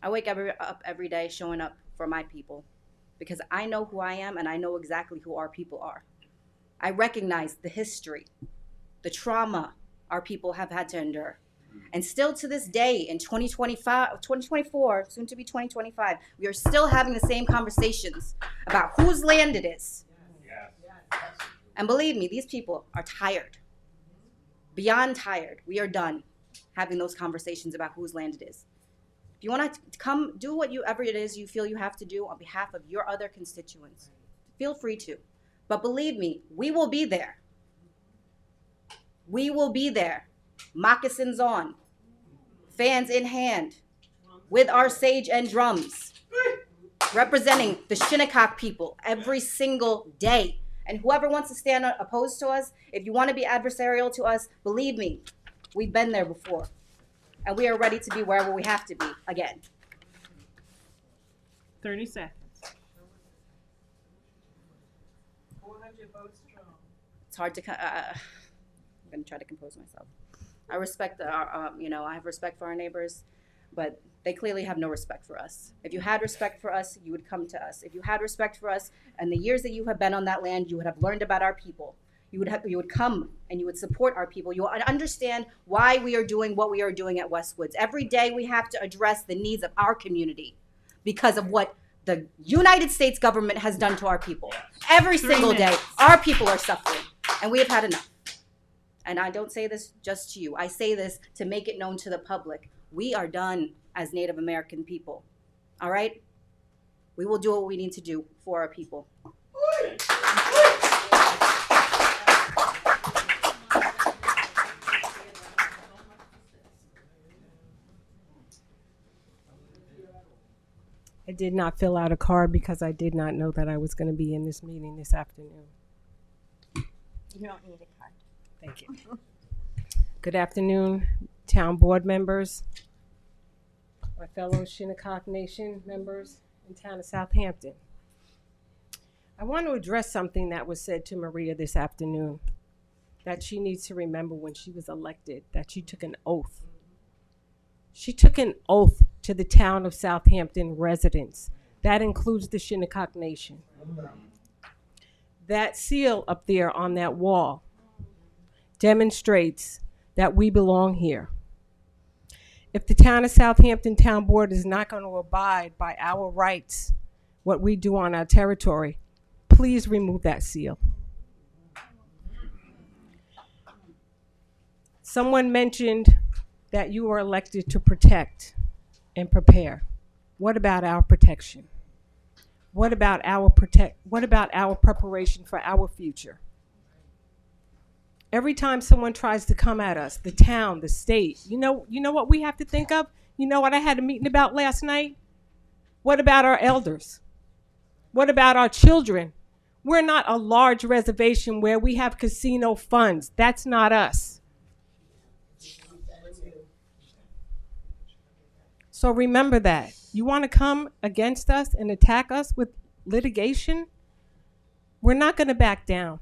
I wake up every day showing up for my people because I know who I am and I know exactly who our people are. I recognize the history, the trauma our people have had to endure. And still to this day, in 2024, soon to be 2025, we are still having the same conversations about whose land it is. And believe me, these people are tired, beyond tired. We are done having those conversations about whose land it is. If you want to come do whatever it is you feel you have to do on behalf of your other constituents, feel free to. But believe me, we will be there. We will be there. Moccasins on, fans in hand, with our sage and drums, representing the Shinnecock people every single day. And whoever wants to stand opposed to us, if you want to be adversarial to us, believe me, we've been there before. And we are ready to be wherever we have to be again. 30 seconds. 400 votes strong. It's hard to, I'm going to try to compose myself. I respect I have respect for our neighbors, but they clearly have no respect for us. If you had respect for us, you would come to us. If you had respect for us and the years that you have been on that land, you would have learned about our people. You would come and you would support our people. You would understand why we are doing what we are doing at Westwoods. Every day we have to address the needs of our community because of what the United States government has done to our people. Every single day, our people are suffering, and we have had enough. And I don't say this just to you. I say this to make it known to the public. We are done as Native American people. All right? We will do what we need to do for our people. I did not fill out a card because I did not know that I was going to be in this meeting this afternoon. You don't need a card. Thank you. Good afternoon, town board members, my fellow Shinnecock Nation members in town of Southampton. I want to address something that was said to Maria this afternoon, that she needs to remember when she was elected, that she took an oath. She took an oath to the town of Southampton residents. That includes the Shinnecock Nation. That seal up there on that wall demonstrates that we belong here. If the town of Southampton Town Board is not going to abide by our rights, what we do on our territory, please remove that seal. Someone mentioned that you are elected to protect and prepare. What about our protection? What about our preparation for our future? Every time someone tries to come at us, the town, the state, you know what we have to think of? You know what I had a meeting about last night? What about our elders? What about our children? We're not a large reservation where we have casino funds. That's not us. So remember that. You want to come against us and attack us with litigation? We're not going to back down.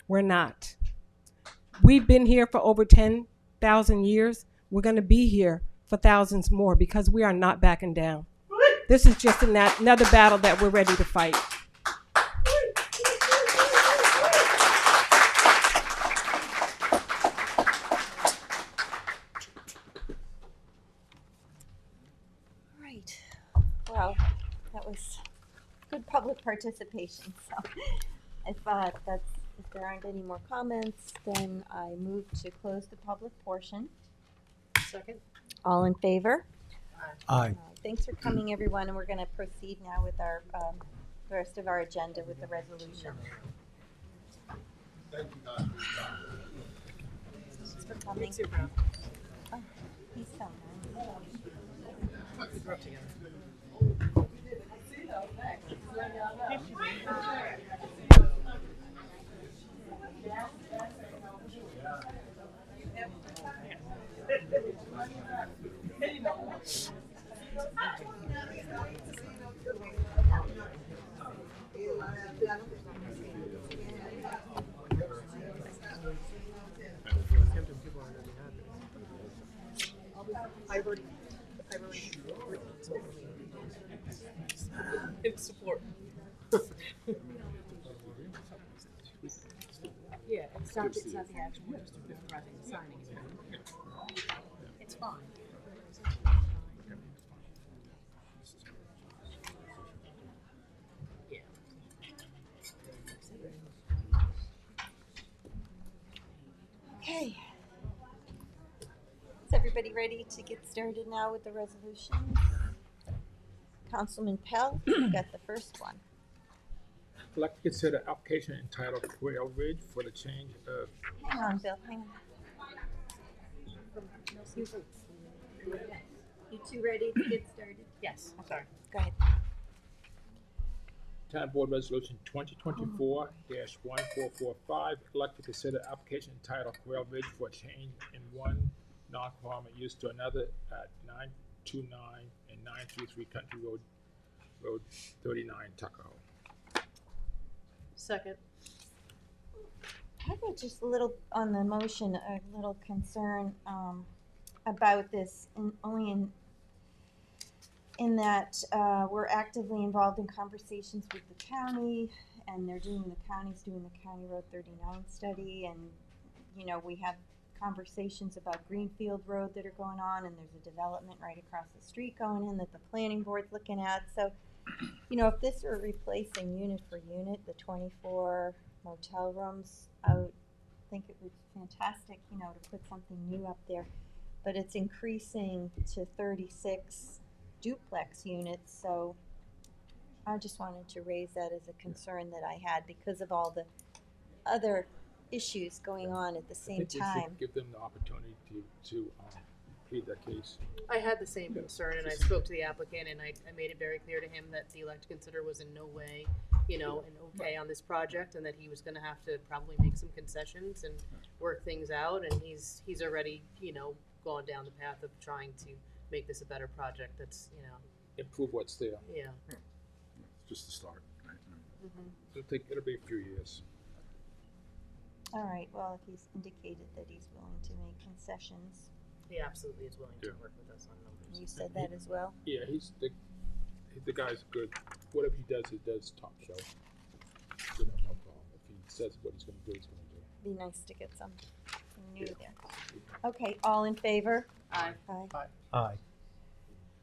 We're not. We've been here for over 10,000 years. We're going to be here for thousands more because we are not backing down. This is just another battle that we're ready to fight. Right. Well, that was good public participation. So if there aren't any more comments, then I move to close the public portion. Second. All in favor? Aye. Thanks for coming, everyone, and we're going to proceed now with our the rest of our agenda with the resolution. Thank you, guys. Thanks for coming. Oh, he's so nice. We grew up together. In support. Yeah, it's not the actual, we're just authorizing the signing. It's fine. Yeah. Okay. Is everybody ready to get started now with the resolutions? Councilman Pell, you got the first one. I'd like to consider application entitled Quail Ridge for the change of. Hang on, Bill, hang on. You two ready to get started? Yes, I'm sorry. Go ahead. Town Board Resolution 2024-1445. I'd like to consider application entitled Quail Ridge for a change in one non-conforming use to another at 929 and 933 Country Road 39, Tuckahoe. Second. I have just a little, on the motion, a little concern about this, only in that we're actively involved in conversations with the county, and the county's doing the County Road 39 study, and, you know, we have conversations about Greenfield Road that are going on, and there's a development right across the street going in that the planning board's looking at. So, you know, if this were replacing unit for unit, the 24 motel rooms, I would think it would be fantastic, you know, to put something new up there. But it's increasing to 36 duplex units, so I just wanted to raise that as a concern that I had because of all the other issues going on at the same I think we time. should give them the opportunity to plead their case. I had the same concern, and I spoke to the applicant, and I made it very clear to him that the elect to consider was in no way, you know, an okay on this project, and that he was gonna have to probably make some concessions and work things out, and he's already, you know, gone down the path of trying to make this a better project that's, you know. Improve what's there. Yeah. It's just the start, right? Mhm. It'll be a few years. All right, well, if he's indicated that he's willing to make concessions, He absolutely is willing to Yeah. work with us on numbers. you said that as well? Yeah, the guy's good. Whatever he does top shelf. You know, no problem. If he says what he's gonna do, he's gonna do. Be nice to get something new there. Okay, all in favor? Aye. Aye. Aye.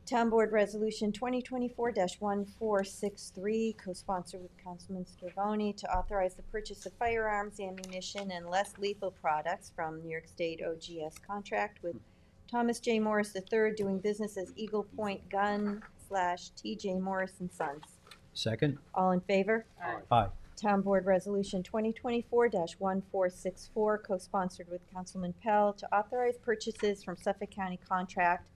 Town Board Resolution 2024-1463, co-sponsored with Councilman Scrivoni, to authorize the purchase of firearms, ammunition, and less lethal products from New York State OGS contract with Thomas J. Morris III, doing business as Eagle Point Gun / TJ Morris and Sons. Second? All in favor? Aye. Town Board Resolution 2024-1464, co-sponsored with Councilman Pell, to authorize purchases from Suffolk County contract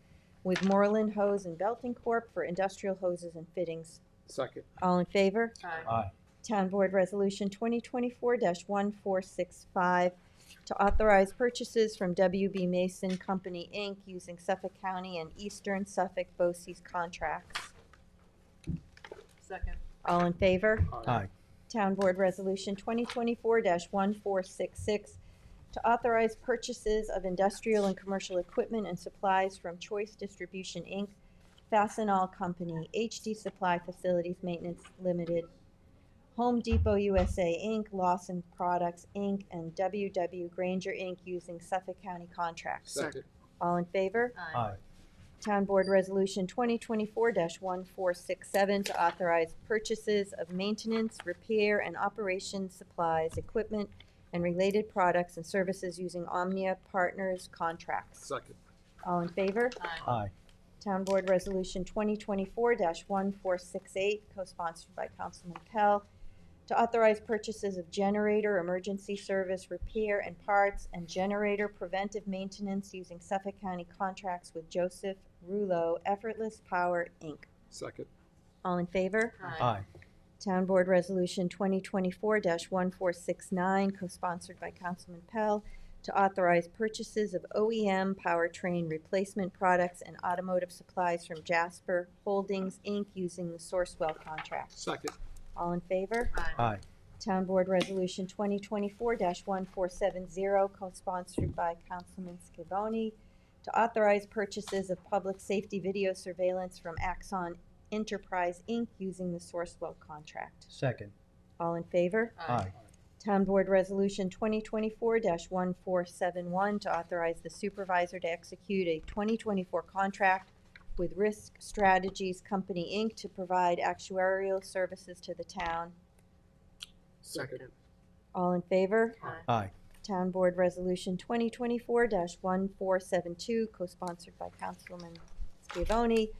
with Moreland Hose and Belting Corp. For industrial hoses and fittings. Second. All in favor? Aye. Town Board Resolution 2024-1465, to authorize purchases from WB Mason Company, Inc., using Suffolk County and Eastern Suffolk BOCES contracts. Second. All in favor? Aye. Town Board Resolution 2024-1466, to authorize purchases of industrial and commercial equipment and supplies from Choice Distribution, Inc., Fastenal Company, HD Supply Facilities Maintenance Limited, Home Depot USA, Inc., Lawson Products, Inc., and WW Granger, Inc., using Suffolk County contracts. Second. All in favor? Aye. Town Board Resolution 2024-1467, to authorize purchases of maintenance, repair, and operation supplies, equipment, and related products and services using Omnia Partners contracts. Second. All in favor? Aye. Town Board Resolution 2024-1468, co-sponsored by Councilman Pell, to authorize purchases of generator, emergency service, repair and parts, and generator preventive maintenance using Suffolk County contracts with Joseph Rouleau Effortless Power, Inc. Second. All in favor? Aye. Town Board Resolution 2024-1469, co-sponsored by Councilman Pell, to authorize purchases of OEM powertrain replacement products and automotive supplies from Jasper Holdings, Inc., using the Sourcewell contract. Second. All in favor? Aye. Town Board Resolution 2024-1470, co-sponsored by Councilman Scavone, to authorize purchases of public safety video surveillance from Axon Enterprise, Inc., using the Sourcewell contract. Second. All in favor? Aye. Town Board Resolution 2024-1471, to authorize the supervisor to execute a 2024 contract with Risk Strategies Company, Inc., to provide actuarial services to the town. Second. All in favor? Aye. Town Board Resolution 2024-1472, co-sponsored by Councilman Scavone,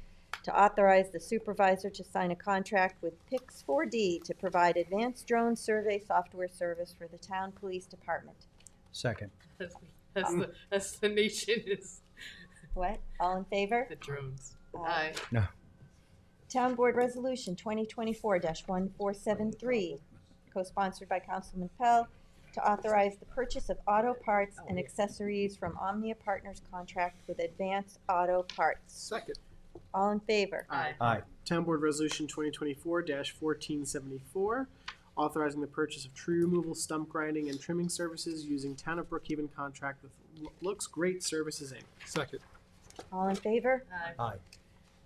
to authorize the supervisor to sign a contract with Pix4D to provide advanced drone survey software service for the town police department. Second. As the nation is. What? All in favor? The drones. Aye. No. Town Board Resolution 2024-1473, co-sponsored by Councilman Pell, to authorize the purchase of auto parts and accessories from Omnia Partners contract with Advance Auto Parts. Second. All in favor? Aye. Aye. Town Board Resolution 2024-1474, authorizing the purchase of tree removal, stump grinding, and trimming services using Town of Brookhaven contract with Looks Great Services, Inc. Second. All in favor? Aye.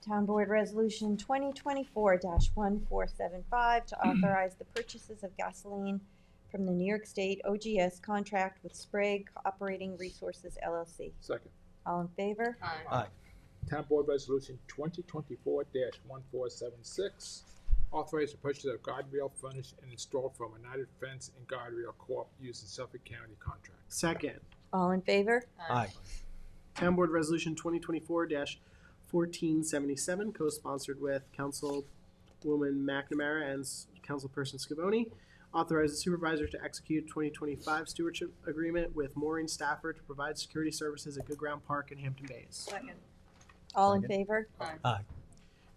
Town Board Resolution 2024-1475, to authorize the purchases of gasoline from the New York State OGS contract with Sprague Operating Resources, LLC. Second. All in favor? Aye. Town Board Resolution 2024-1476, authorize the purchase of guardrail furnished and installed from United Fence and Guardrail Corp. used in Suffolk County contract. Second. All in favor? Aye. Town Board Resolution 2024-1477, co-sponsored with Councilwoman McNamara and Councilperson Scavone, authorize the supervisor to execute 2025 stewardship agreement with Maureen Stafford to provide security services at Good Ground Park in Hampton Bays. Second. All in Second. favor? Aye.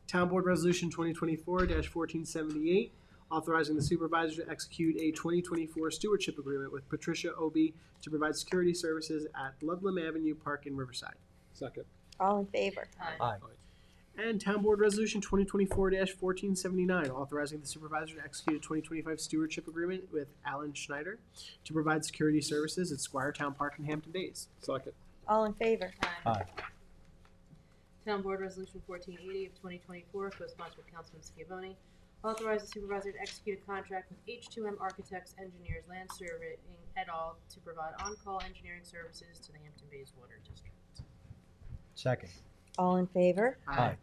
Town Board Resolution 2024-1478, authorizing the supervisor to execute a 2024 stewardship agreement with Patricia Obie to provide security services at Ludlam Avenue Park in Riverside. Second. All in favor? Aye. And Town Board Resolution 2024-1479, authorizing the supervisor to execute a 2025 stewardship agreement with Alan Schneider to provide security services at Squiretown Park in Hampton Bays. Second. All in favor? Aye. Town Board Resolution 1480 of 2024, co-sponsored with Councilman Scavone, authorize the supervisor to execute a contract with H2M Architects, Engineers, Land Surveying et al. To provide on-call engineering services to the Hampton Bays Water District. Second. All in favor? Aye.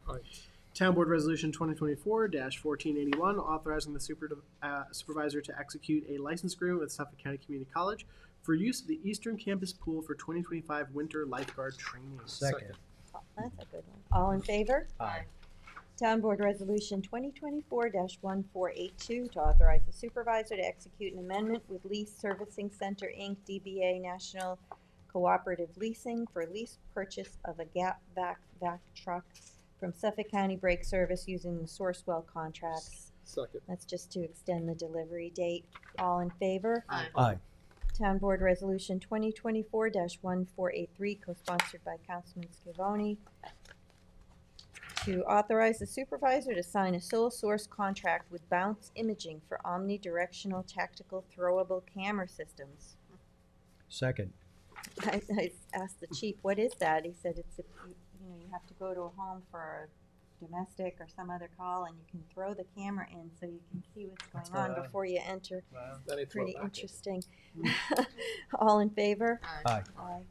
Town Board Resolution 2024-1481, authorizing the supervisor to execute a license agreement with Suffolk County Community College for use of the Eastern Campus Pool for 2025 winter lifeguard training. Second. That's a good one. All in favor? Aye. Town Board Resolution 2024-1482, to authorize the supervisor to execute an amendment with Lease Servicing Center, Inc., DBA National Cooperative Leasing, for lease purchase of a Gap vac truck from Suffolk County Brake Service using the Sourcewell contracts. Second. That's just to extend the delivery date. All in favor? Aye. Town Board Resolution 2024-1483, co-sponsored by Councilman Scavone, to authorize the supervisor to sign a sole source contract with Bounce Imaging for omnidirectional tactical throwable camera systems. Second. I asked the chief, what is that? He said it's if you have to go to a home for a domestic or some other call, and you can throw the camera in so you can see what's going on before you enter. Then they throw Pretty it back in. interesting. All in favor? Aye. Aye.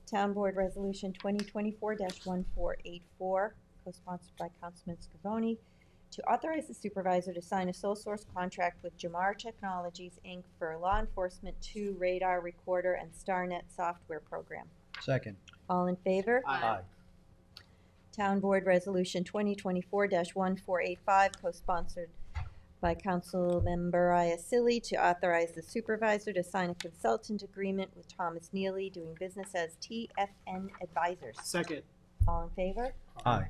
Town Board Resolution 2024-1484, co-sponsored by Councilman Scavone, to authorize the supervisor to sign a sole source contract with Jamar Technologies, Inc. for Law Enforcement 2 radar recorder and StarNet software program. Second. All in favor? Aye. Town Board Resolution 2024-1485, co-sponsored by Councilmember Iacilli, to authorize the supervisor to sign a consultant agreement with Thomas Neely, doing business as TFN Advisors. Second. All in favor? Aye.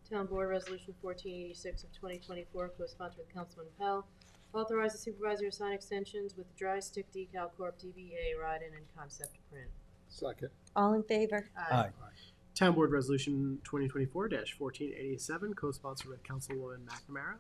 Town Board Resolution 1486 of 2024, co-sponsored with Councilman Pell, Authorize the supervisor to sign extensions with Dry Stick Decal Corp. DBA Ride-In and Concept Print. Second. All in favor? Aye. Town Board Resolution 2024-1487, co-sponsored with Councilwoman McNamara.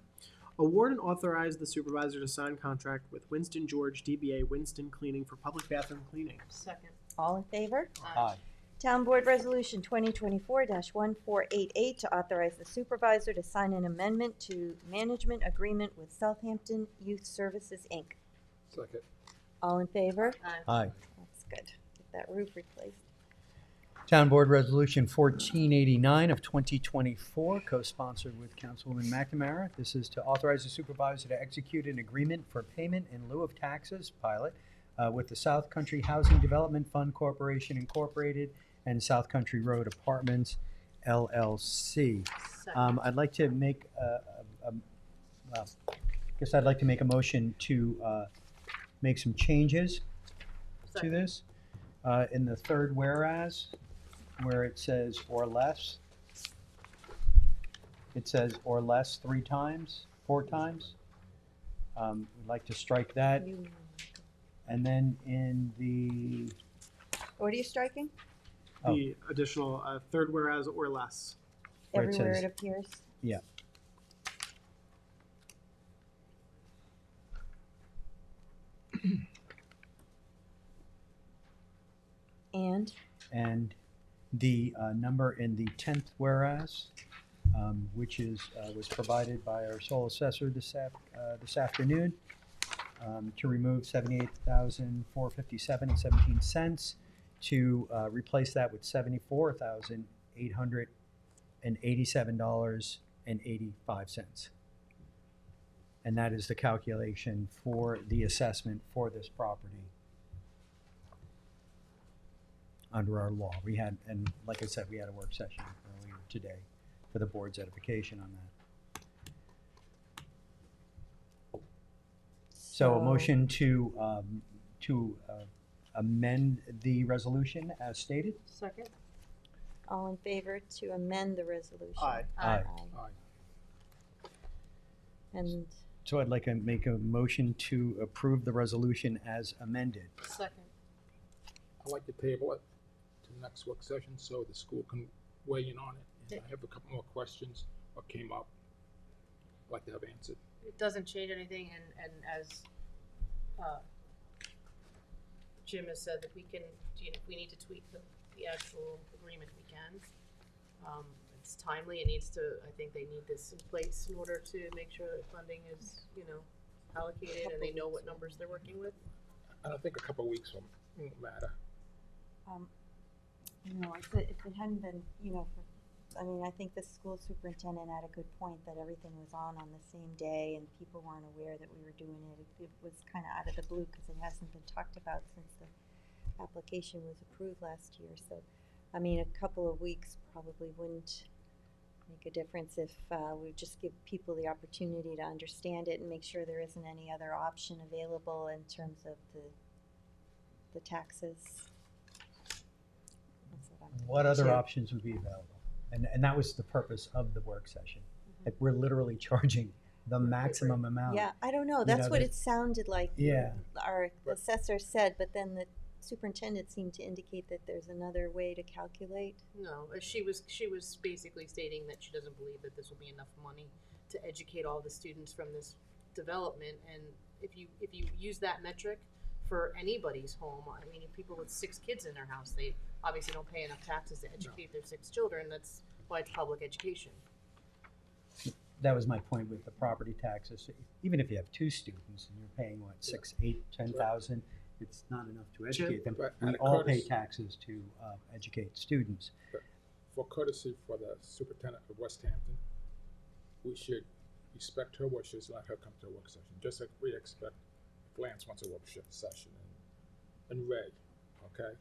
Award and authorize the supervisor to sign contract with Winston George DBA Winston Cleaning for public bathroom cleaning. Second. All in favor? Aye. Town Board Resolution 2024-1488 to authorize the supervisor to sign an amendment to management agreement with Southampton Youth Services, Inc. Second. All in favor? Aye. That's good. Get that roof replaced. Town Board Resolution 1489 of 2024, co-sponsored with Councilwoman McNamara. This is to authorize the supervisor to execute an agreement for payment in lieu of taxes pilot with the South Country Housing Development Fund Corporation Incorporated and South Country Road Apartments LLC. I'd like to make I'd like to make a motion to make some changes to this. In the third whereas, where it says or less, it says or less 4 times. We'd like to strike that. And then in the, What are you striking? The additional third whereas or less. Where it Everywhere says- it appears. yeah. And the number in the 10th whereas, which is was provided by our sole assessor this afternoon, to remove $78,457.17 to replace that with $74,887.85. And that is the calculation for the assessment for this property under our law. We had, and like I said, we had a work session earlier today for the board's edification on that. So a motion to amend the resolution as stated? Second. All in favor to amend the resolution? Aye. Aye. And So I'd like to make a motion to approve the resolution as amended. Second. I'd like to table it to the next work session so the school can weigh in on it. And I have a couple more questions what came up. I'd like to have answered. It doesn't change anything, and as Jim has said, that we can, if we need to tweak the actual agreement, we can. It's timely, it needs to, I think they need this in place in order to make sure that funding is, allocated and they know what numbers they're working with. I don't think a couple of weeks won't matter. if it hadn't been, I think the school superintendent had a good point that everything was on the same day and people weren't aware that we were doing it. It was kind of out of the blue because it hasn't been talked about since the application was approved last year. So, a couple of weeks probably wouldn't make a difference if we just give people the opportunity to understand it and make sure there isn't any other option available in terms of the taxes. That's what I'm What other thinking. options would be available? And that was the purpose of the work session. Like, we're literally charging the maximum amount. Yeah, I don't know. You That's know, what that- it sounded like. Yeah. Our assessor said, but then the superintendent seemed to indicate that there's another way to calculate. No, she was basically stating that she doesn't believe that this will be enough money to educate all the students from this development. And if you use that metric for anybody's home, people with 6 kids in their house, they obviously don't pay enough taxes to educate their 6 children. That's why it's public education. That was my point with the property taxes. Even if you have 2 students and you're paying, what, 6, 8, 10,000, it's not enough to educate them. But We out of all pay courtesy- taxes to educate students. For courtesy for the superintendent of West Hampton, we should respect her wishes, let her come to a work session, just like we expect Lance wants a work session, and Ray, okay?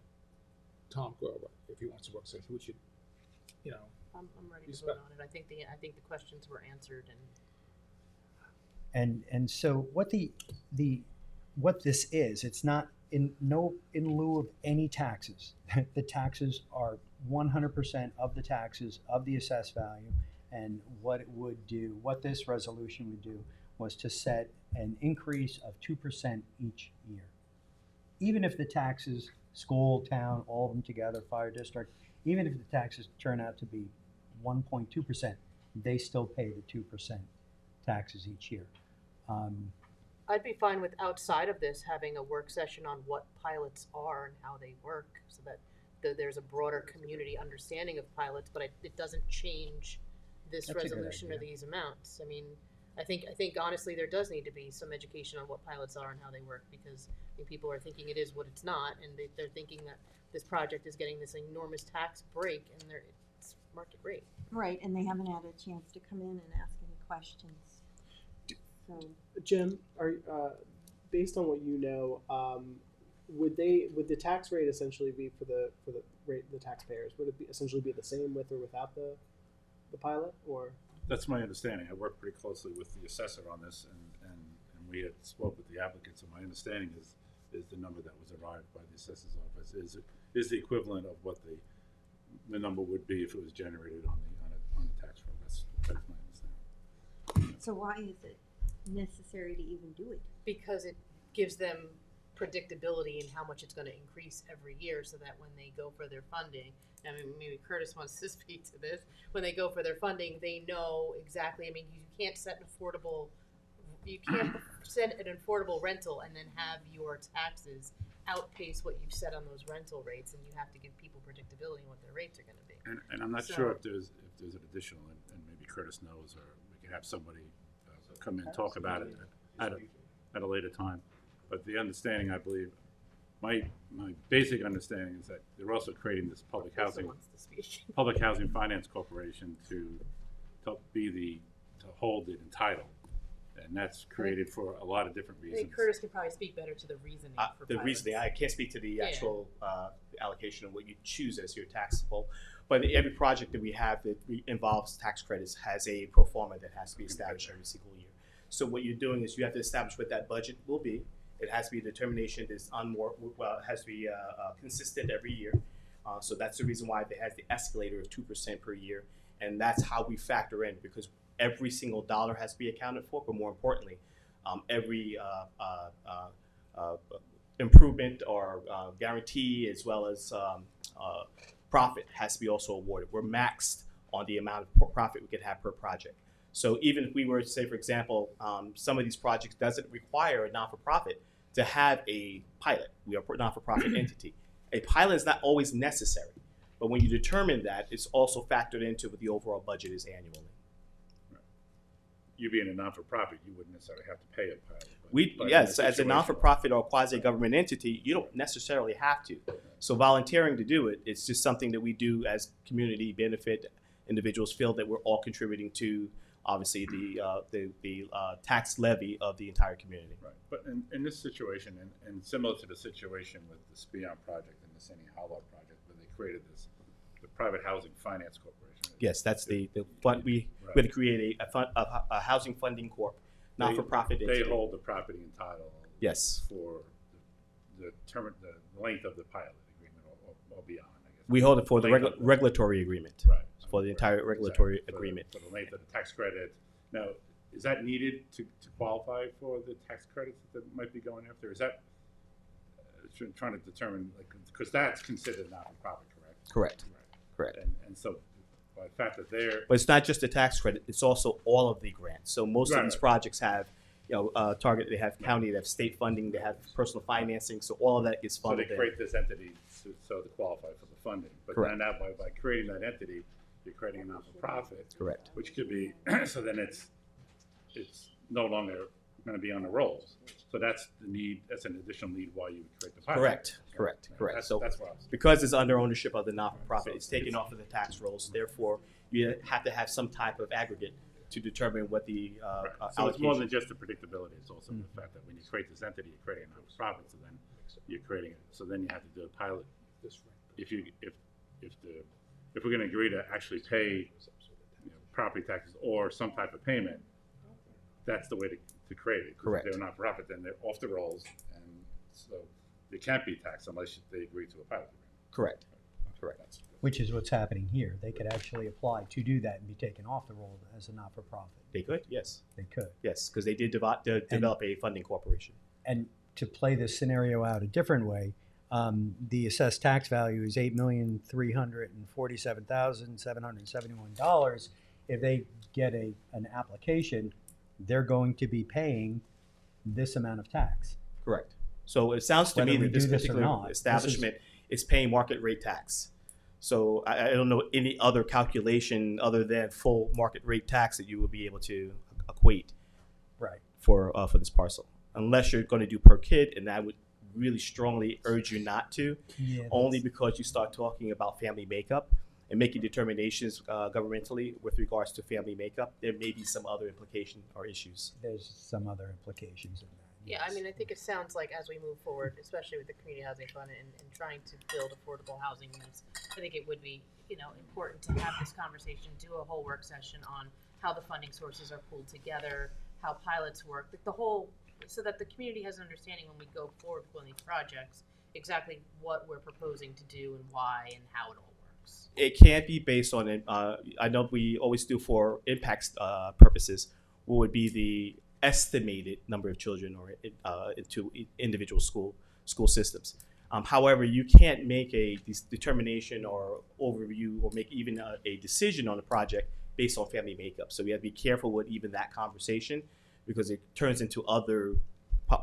Tom Grover, if he wants a work session, we should, I'm ready to Respect. vote on it. I think the questions were answered and. And so what what this is, it's not in lieu of any taxes. The taxes are 100% of the taxes of the assessed value, and what this resolution would do was to set an increase of 2% each year. Even if the taxes, school, town, all of them together, fire district, even if the taxes turn out to be 1.2%, they still pay the 2% taxes each year. I'd be fine with outside of this having a work session on what pilots are and how they work, so that there's a broader community understanding of pilots, but it doesn't change this That's a good resolution or idea. these amounts. I mean, I think honestly there does need to be some education on what pilots are and how they work, because I think people are thinking it is what it's not, and they're thinking that this project is getting this enormous tax break, and it's market rate. Right, and they haven't had a chance to come in and ask any questions. So, Jim, based on what you know, would the tax rate essentially be for the taxpayers? Would it essentially be the same with or without the pilot, or? That's my understanding. I work pretty closely with the assessor on this, and we had spoke with the applicant. So my understanding is the number that was arrived by the assessor's office is the equivalent of what the number would be if it was generated on the tax roll. That's my understanding. so why is it necessary to even do it? Because it gives them predictability in how much it's going to increase every year, so that when they go for their funding, I mean, maybe Curtis wants to speak to this, when they go for their funding, they know exactly. I mean, you can't set an affordable rental and then have your taxes outpace what you've set on those rental rates, and you have to give people predictability in what their rates are going to be. And I'm not sure if there's an additional, and maybe Curtis knows, or we can have somebody come in and talk about it at a later time. But the understanding, I believe, my basic understanding is that they're also creating this public housing finance corporation to hold it entitled, and that's created for a lot of different I reasons. think Curtis could probably speak better to the reasoning for The pilots. reasoning, I can't speak to the Yeah. actual allocation of what you choose as your taxable, but every project that we have that involves tax credits has a pro forma that has to be established every single year. So what you're doing is you have to establish what that budget will be. It has to be a determination that's it has to be consistent every year. So that's the reason why it has the escalator of 2% per year, and that's how we factor in, because every single dollar has to be accounted for. But more importantly, every improvement or guarantee, as well as profit, has to be also awarded. We're maxed on the amount of profit we could have per project. So even if we were to say, for example, some of these projects doesn't require a not-for-profit to have a pilot. We are a not-for-profit entity. A pilot is not always necessary, but when you determine that, it's also factored into what the overall budget is annually. You being a non-for-profit, you wouldn't necessarily have to pay a pilot. Yes, as a non-for-profit or quasi-government entity, you don't necessarily have to. So volunteering to do it, it's just something that we do as community benefit. Individuals feel that we're all contributing to, obviously, the tax levy of the entire community. Right, but in this situation, and similar to the situation with the Spion project and the Sunny Hollow project, where they created the private housing finance corporation. Yes, that's the fund. We had to create a housing funding corp, not-for-profit entity. They hold the property and title. Yes. For the length of the pilot agreement or beyond, I guess. We hold it for the regulatory agreement. Right. For the entire regulatory agreement. For the length of the tax credit. Now, is that needed to qualify for the tax credits that might be going after? Is that trying to determine, because that's considered not-for-profit, correct? Correct. Right. Correct. And so, by the fact that they're... But it's not just the tax credit, it's also all of the grants. So most of these projects have, target, they have county, they have state funding, they have personal financing, so all of that is funded. So they create this entity to qualify for the funding. But Correct. then by creating that entity, you're creating a not-for-profit. Correct. Which could be, so then it's no longer going to be on the rolls. So that's the need, that's an additional need why you would create the pilot. Correct. That's what I was because it's under ownership of the not-for-profit, it's taken off of the tax rolls. Therefore, you have to have some type of aggregate to determine what the So it's more than just the predictability. It's also the fact that when you create this entity, you're creating a not-for-profit. So then you're creating it. So then you have to do a pilot. If we're going to agree to actually pay property taxes or some type of payment, that's the way to create it. Correct. If they're not profit, then they're off the rolls, and so they can't be taxed unless they agree to a pilot agreement. Correct. Correct. which is what's happening here. They could actually apply to do that and be taken off the roll as a not-for-profit. They could, yes. They could. Yes, because they did develop a funding corporation. And to play this scenario out a different way, the assessed tax value is $8,347,771. If they get an application, they're going to be paying this amount of tax. Correct. So it sounds to Whether me we that this do this or particular not, establishment is paying market rate tax. So I don't know any other calculation other than full market rate tax that you will be able to equate Right. for this parcel, unless you're going to do per kid, and I would really strongly urge you not to, only because you start talking about family makeup and making determinations governmentally with regards to family makeup. There may be some other implication or issues. There's some other implications in that. Yeah, I mean, I think it sounds like as we move forward, especially with the community housing fund and trying to build affordable housing units, I think it would be, important to have this conversation, do a whole work session on how the funding sources are pulled together, how pilots work, like the whole, so that the community has an understanding when we go forward with one of these projects, exactly what we're proposing to do and why and how it all works. It can't be based on it. I know we always do for impacts purposes. What would be the estimated number of children or into individual school systems. However, you can't make a determination or overview or make even a decision on a project based on family makeup. So we have to be careful with even that conversation because it turns into other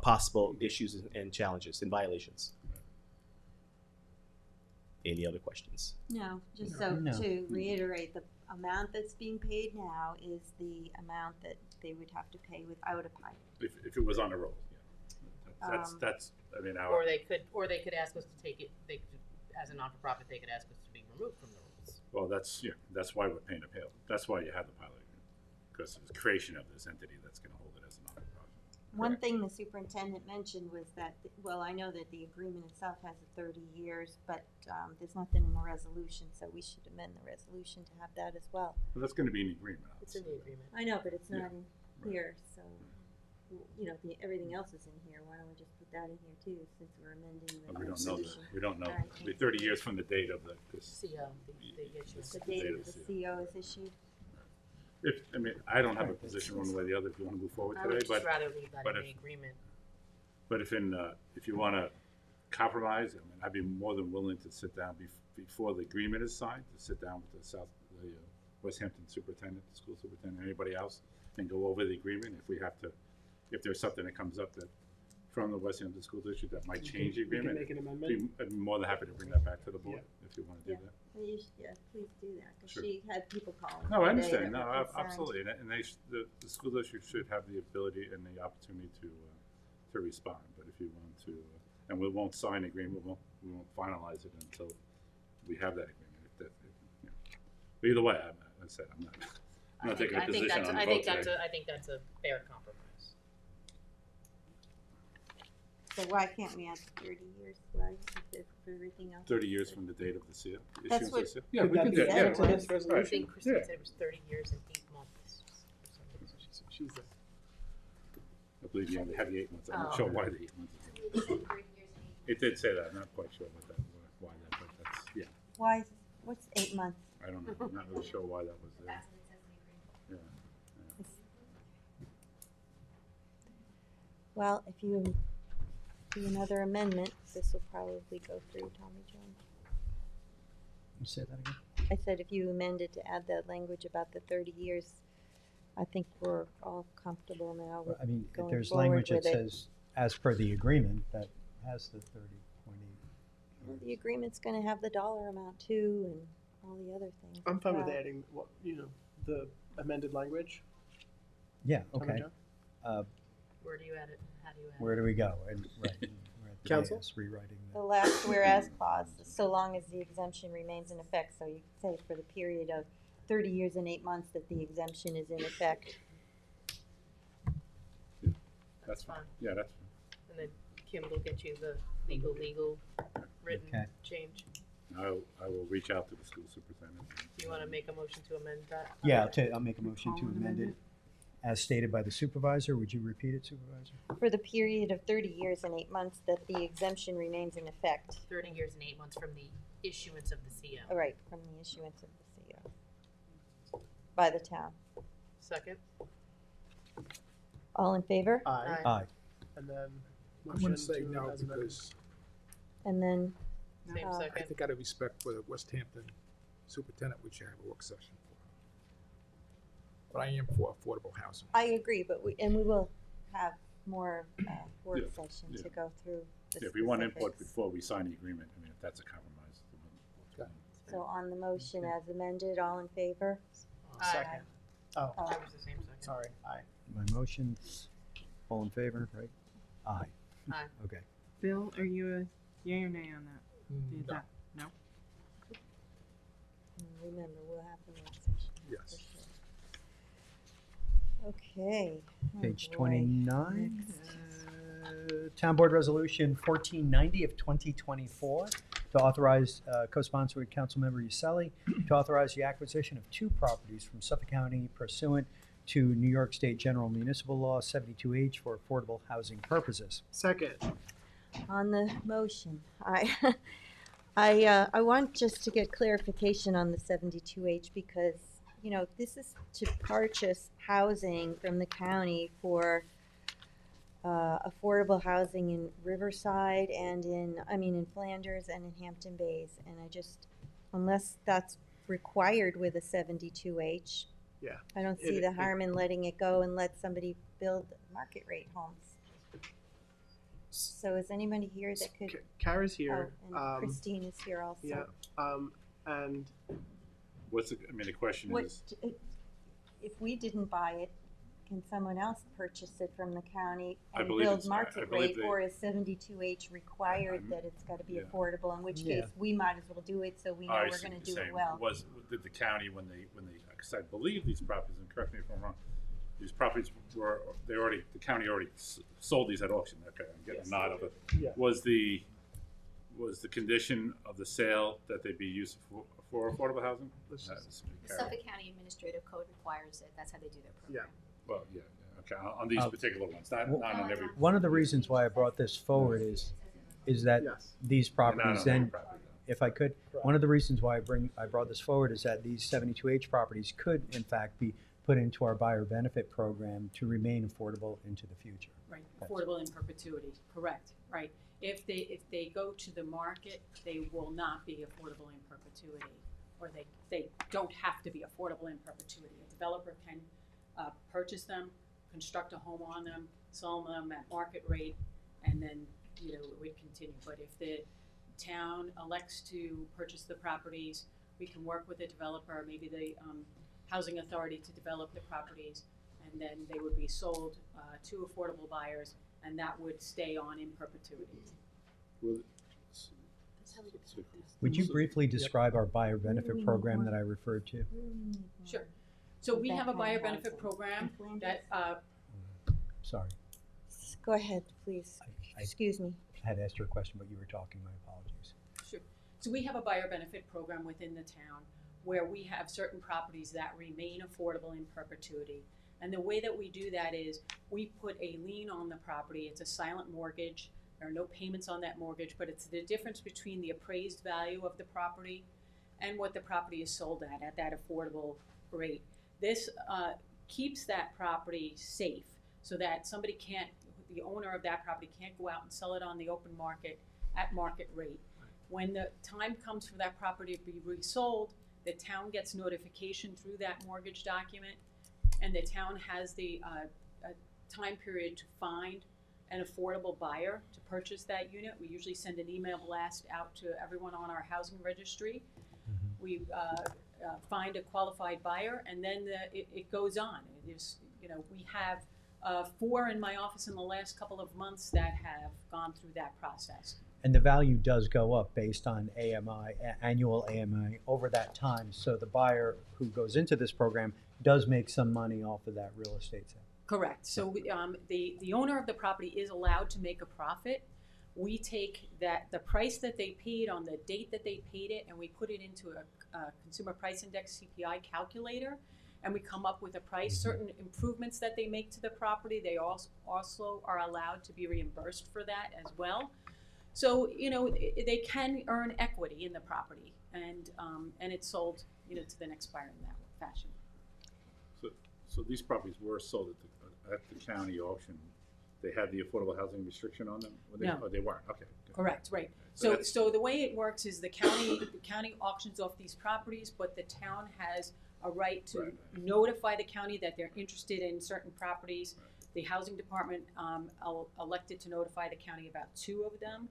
possible issues and challenges and violations. Any other questions? No, just No. to reiterate, the amount that's being paid now is the amount that they would have to pay without a pilot. If it was on a roll, yeah. That's I mean, Or they could ask us to take it, as a non-for-profit, they could ask us to be removed from the rules. well, that's why we're paying a payout. That's why you have the pilot agreement, because of the creation of this entity that's going to hold it as a non-for-profit. One thing the superintendent mentioned was that, well, I know that the agreement itself has a 30 years, but there's nothing in the resolution, so we should amend the resolution to have that as well. But that's going to be in the agreement. It's in the agreement. I know, but it's not Yeah. in here, so, everything else is in here. Why don't we just put that in here too, since we're amending the We don't know resolution? that. We don't know. All right. It'll be 30 years from the date of the CO, the issue. The date of the CO is issued. I don't have a position one way or the other if you want to move forward I today, would just but rather leave that but in the if- agreement. But if you want to compromise, I'd be more than willing to sit down before the agreement is signed, to sit down with the West Hampton superintendent, the school superintendent, anybody else, and go over the agreement. If there's something that comes up that from the West Hampton School District that might change the You can agreement, make an amendment. I'd be more than happy to bring that back to the board if you want to do that. Please do that, because Sure. she had people calling. No, I today understand. that No, were concerned. absolutely. And the school district should have the ability and the opportunity to respond. But if you want to, and we won't sign the agreement, we won't finalize it until we have that agreement. But either way, I said I'm not taking a position on the vote today. I think that's a fair compromise. So why can't we add 30 years? Why, for everything else? 30 years from the date of the seal. That's issuance of what- the seal. Yeah, Could we that can be do it. said Yeah, in this right. I think Christine Yeah. said it was 30 years and 8 months. I believe you have the 8 months. I'm not Oh. sure why the 8 months. It did say that. I'm not quite sure why that, but that's, yeah. Why, what's 8 months? I don't know. I'm not really sure why that was there. Yeah. Well, if you do another amendment, this will probably go through, Tommy John. You say that again? I said if you amended to add that language about the 30 years, I think we're all comfortable now with I mean, going there's forward language that with it. says, as per the agreement, that has the 30.8. Well, the agreement's gonna have the dollar amount too, and all the other things. I'm as fine with well. adding the amended language. Yeah, Tommy okay. John? Where do you add it? How do you add it? Where do we go? And, right, we're at the Council? dais, rewriting The last whereas clause, so long as the exemption remains in effect, so you could say for the period of 30 years and 8 months that the exemption is in effect. That's fine. Yeah, that's fine. And then Kim will get you the legal written Okay. change. I will reach out to the school superintendent. Do you want to make a motion to amend that? Yeah, I'll make a motion to amend it as stated by the supervisor. Would you repeat it, Supervisor? For the period of 30 years and 8 months that the exemption remains in effect. 30 years and 8 months from the issuance of the CO. All right, from the issuance of the CO by the town. Second? All in favor? Aye. Aye. And then I motion wouldn't say to no as amended. because And then, Same uh, I second? think out of respect for the West Hampton superintendent, we should have a work session for her. But I am for affordable housing. I agree, but we will have more work Yeah, session yeah. to go through the Yeah, if we want input specifics. before we sign the agreement, I mean, if that's a compromise. then So on the motion as amended, all in favor? Second. Oh, Oh. That was the same second. sorry, aye. My motions, all in favor, right? Aye. Aye. Okay. Bill, are you a yay or nay on that? The No. adopt- No? Remember, we'll have the work session. Yes. for sure. Okay. Oh, Page boy. 29. Next. Town Board Resolution 1490 of 2024 to authorize, co-sponsored with Councilmember Uselli, to authorize the acquisition of 2 properties from Suffolk County pursuant to New York State General Municipal Law 72H for affordable housing purposes. Second. On the motion, I want just to get clarification on the 72H because, you know, this is to purchase housing from the county for affordable housing in Riverside and in Flanders and in Hampton Bays. And I just, unless that's required with a 72H, Yeah. I don't see the harm in letting it go and let somebody build market rate homes. So is anybody here that could? Kara's here. Oh, and Christine is here also. Yeah, and What's the, I mean, the question What, is, if we didn't buy it, can someone else purchase it from the county I and believe build it's- I market believe rate, they- or is 72H required that it's gotta be yeah. affordable, in which Yeah. case we might as well do it so we know I we're see gonna what do you're it saying. well. Did the county, when they, because I believe these properties, and correct me if I'm wrong, these properties were, the county already sold these at auction, okay, I'm getting a nod of it. Yeah. Was the condition of the sale that they be used for affordable housing? The Suffolk County Administrative Code requires it, that's how they do their program. Well, yeah, okay, on these particular ones, not on every. One of the reasons why I brought this forward is that these properties on then, every property, if I could, one of the reasons why I brought this forward is that these 72H properties could in fact be put into our buyer benefit program to remain affordable into the future. Right, affordable in perpetuity, correct, right. If they go to the market, they will not be affordable in perpetuity, or they don't have to be affordable in perpetuity. A developer can purchase them, construct a home on them, sell them at market rate, and then, you know, it would continue. But if the town elects to purchase the properties, we can work with the developer, maybe the housing authority, to develop the properties, and then they would be sold to affordable buyers, and that would stay on in perpetuity. Would you briefly describe our buyer benefit program that I referred to? Sure. So we have a buyer benefit program that, Sorry, Go ahead, please. Excuse me. I had asked you a question, but you were talking, my apologies. sure. So we have a buyer benefit program within the town where we have certain properties that remain affordable in perpetuity. And the way that we do that is we put a lien on the property. It's a silent mortgage. There are no payments on that mortgage, but it's the difference between the appraised value of the property and what the property is sold at that affordable rate. This keeps that property safe so that somebody can't, the owner of that property can't go out and sell it on the open market at market rate. When the time comes for that property to be resold, the town gets notification through that mortgage document, and the town has the time period to find an affordable buyer to purchase that unit. We usually send an email blast out to everyone on our housing registry. We find a qualified buyer, and then it goes on. There's, you know, we have 4 in my office in the last couple of months that have gone through that process. And the value does go up based on annual AMI over that time. So the buyer who goes into this program does make some money off of that real estate sale. Correct. So the owner of the property is allowed to make a profit. We take the price that they paid on the date that they paid it, and we put it into a Consumer Price Index CPI calculator, and we come up with a price. Certain improvements that they make to the property, they also are allowed to be reimbursed for that as well. So, they can earn equity in the property, and it's sold, to the next buyer in that fashion. So these properties were sold at the county auction. They had the affordable housing restriction on them? No. Oh, they weren't, okay. Correct, right. So So the way it works is the county auctions off these properties, but the town has a right to notify the county that they're interested in certain properties. The housing department elected to notify the county about 2 of them,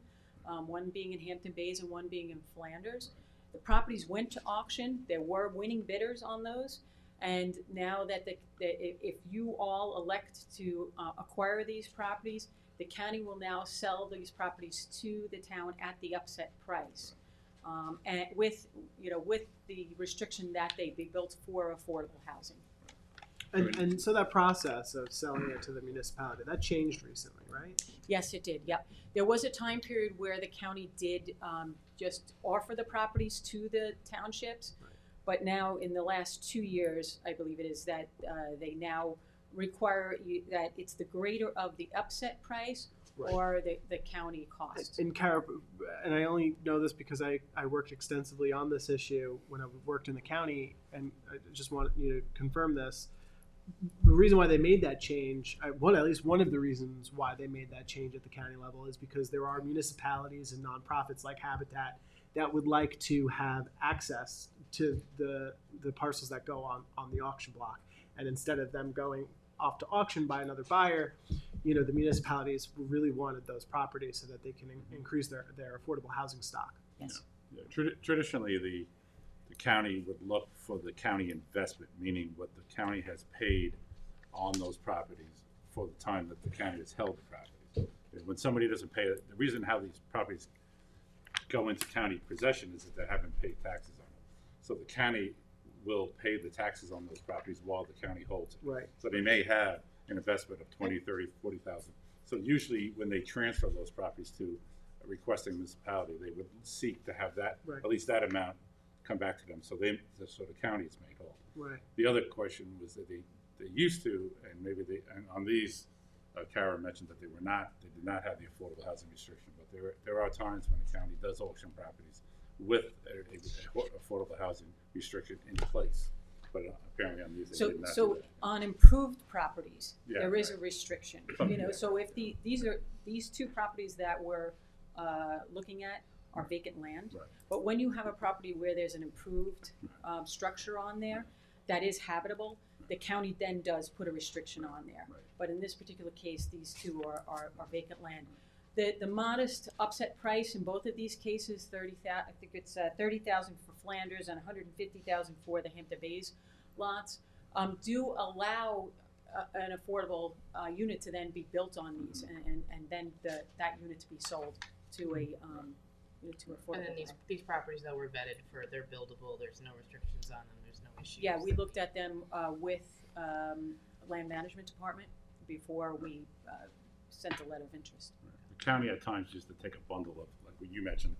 one being in Hampton Bays and one being in Flanders. The properties went to auction. There were winning bidders on those. And now that if you all elect to acquire these properties, the county will now sell these properties to the town at the upset price, and with the restriction that they be built for affordable housing. And so that process of selling it to the municipality, that changed recently, right? Yes, it did. Yep. There was a time period where the county did just offer the properties to the townships. But now, in the last 2 years, I believe it is, that they now require that it's the greater of the upset price or the county cost. And Kara, and I only know this because I worked extensively on this issue when I worked in the county, and I just want you to confirm this. The reason why they made that change, at least one of the reasons why they made that change at the county level, is because there are municipalities and nonprofits like Habitat that would like to have access to the parcels that go on the auction block. And instead of them going off to auction by another buyer, the municipalities really wanted those properties so that they can increase their affordable housing stock. Yes. Yeah. Traditionally, the county would look for the county investment, meaning what the county has paid on those properties for the time that the county has held the properties. When somebody doesn't pay it, the reason how these properties go into county possession is that they haven't paid taxes on them. So the county will pay the taxes on those properties while the county holds it. Right. So they may have an investment of 20, 30, 40,000. So usually when they transfer those properties to a requesting municipality, they would seek to have that, at least that amount, come back to them. So the county is made whole. Right. The other question was that they used to, and maybe and on these, Kara mentioned that they did not have the affordable housing restriction, but there are times when the county does auction properties with a affordable housing restriction in place. But apparently on these, they did not do that. On improved properties, there is a restriction. So if these 2 properties that we're looking at are vacant land, but when you have a property where there's an improved structure on there that is habitable, the county then does put a restriction on there. But in this particular case, these 2 are vacant land. The modest upset price in both of these cases, I think it's $30,000 for Flanders and $150,000 for the Hampton Bays lots, do allow an affordable unit to then be built on these, and then that unit to be sold to a affordable. And then these properties that were vetted for, they're buildable. There's no restrictions on them. There's no issues. Yeah, we looked at them with Land Management Department before we sent a letter of interest. The county at times used to take a bundle of, like what you mentioned,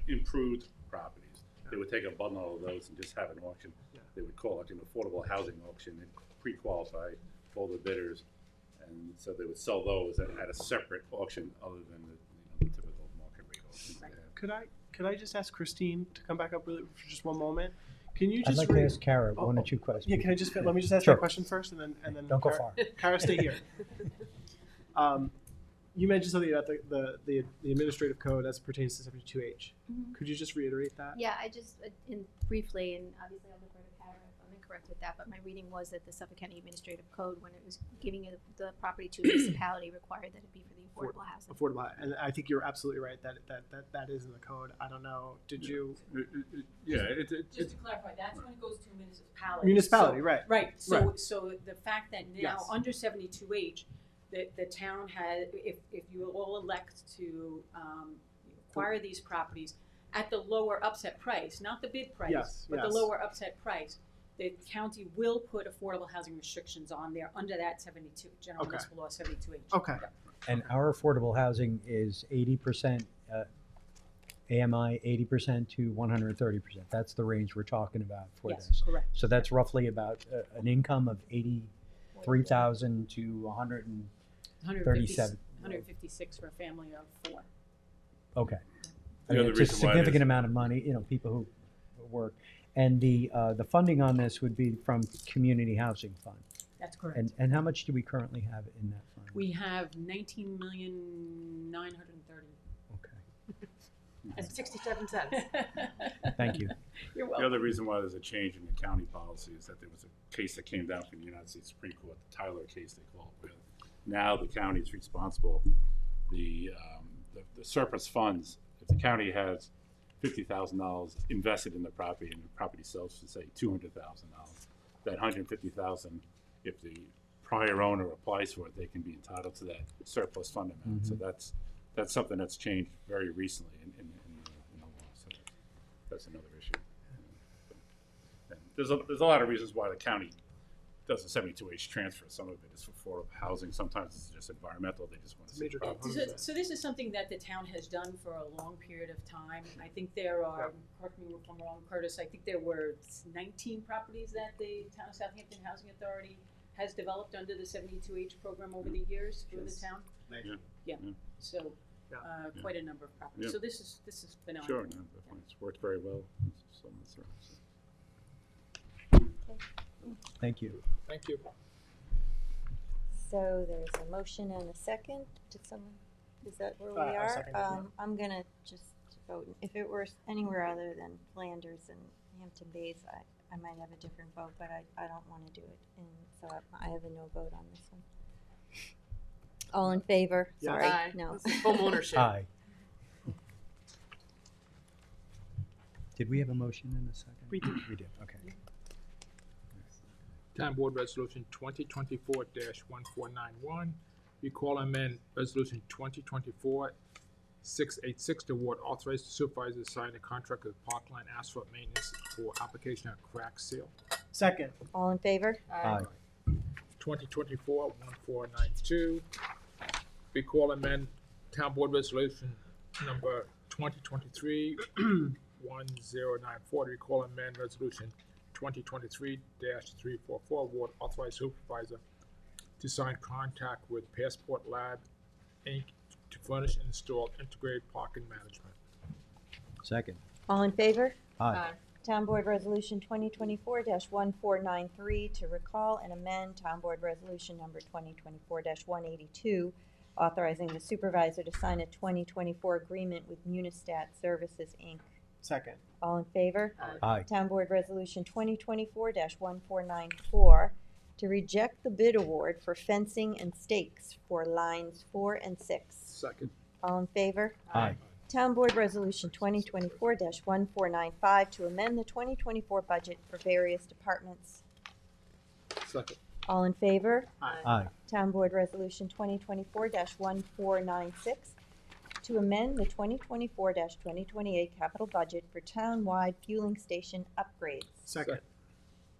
improved properties. They would take a bundle of those and just have an auction. They would call it an affordable housing auction and pre-qualify all the bidders, and so they would sell those at a separate auction other than the typical market rate auction. Could I just ask Christine to come back up really for just one moment? Can you just I'd like to ask Kara one or two questions. Yeah, can I just let me just ask Sure. that question first, and then Don't go Kara, far. Kara, stay here. You mentioned something about the administrative code as it pertains to 72H. Could you just reiterate that? Yeah, I just, briefly, and obviously I'll defer to Kara if I'm incorrect with that, but my reading was that the Suffolk County Administrative Code, when it was giving the property to a municipality, required that it be for the affordable housing. Affordable, and I think you're absolutely right that is in the code. I don't know, did you? Yeah, Just to clarify, that's when it goes to a municipality. Municipality, So- right. Right, so Right. so the fact that now, Yes. under 72H, the town has, if you all elect to acquire these properties at the lower upset price, not the bid price, Yes, but the yes. lower upset price, the county will put affordable housing restrictions on there under that 72, General Okay. Municipal Law 72H. Okay. And our affordable housing is 80% AMI, 80% to 130%. That's the range we're talking about for Yes, this. correct. So that's roughly about an income of 83,000 to 137. 156 for a family of 4. Okay. The I mean, other it's a reason why it significant is- amount of money, people who work. And the funding on this would be from Community Housing Fund. That's correct. And how much do we currently have in that fund? We have 19,930,000. Okay. And 67 cents. Thank you. You're The welcome. other reason why there's a change in the county policy is that there was a case that came down from the United States Supreme Court, the Tyler case they call it, where now the county is responsible. The surplus funds, if the county has $50,000 invested in the property and the property sells for, say, $200,000, that $150,000, if the prior owner applies for it, they can be entitled to that surplus fund amount. So that's something that's changed very recently in the law. So that's another issue. And there's a lot of reasons why the county does a 72H transfer. Some of it is for affordable housing. Sometimes it's just environmental. They just want to see the property. So this is something that the town has done for a long period of time. I think there are, correct me if I'm wrong, Curtis, I think there were 19 properties that the Town of Southampton Housing Authority has developed under the 72H program over the years for the town. Yeah. So quite a number of properties. Yeah. So this has been on. Sure, no, definitely. It's worked very well. So that's right. Thank you. Thank you. So there's a motion and a second. Did someone, is that where we I are? seconded it. I'm gonna just vote. If it were anywhere other than Flanders and Hampton Bays, I might have a different vote, but I don't wanna do it. And so I have a no vote on this one. All in favor? Yes. Sorry, Aye. no. This is home ownership. Aye. Did we have a motion in a second? We did. We did, okay. Town Board Resolution 2024-1491, recall and amend Resolution 2024-686 to award authorized supervisor to sign a contract with Parkline Asphalt Maintenance for application of crack seal. Second. All in favor? Aye. 2024-1492, recall and amend Town Board Resolution number 2023-1094 to recall and amend Resolution 2023-344 award authorized supervisor to sign contract with Passport Lab Inc. to furnish and install integrated parking management. Second. All in favor? Aye. Town Board Resolution 2024-1493 to recall and amend Town Board Resolution number 2024-182, authorizing the supervisor to sign a 2024 agreement with Munistat Services, Inc. Second. All in favor? Aye. Town Board Resolution 2024-1494 to reject the bid award for fencing and stakes for lines 4 and 6. Second. All in favor? Aye. Town Board Resolution 2024-1495 to amend the 2024 budget for various departments. Second. All in favor? Aye. Town Board Resolution 2024-1496 to amend the 2024-2028 capital budget for town-wide fueling station upgrades. Second.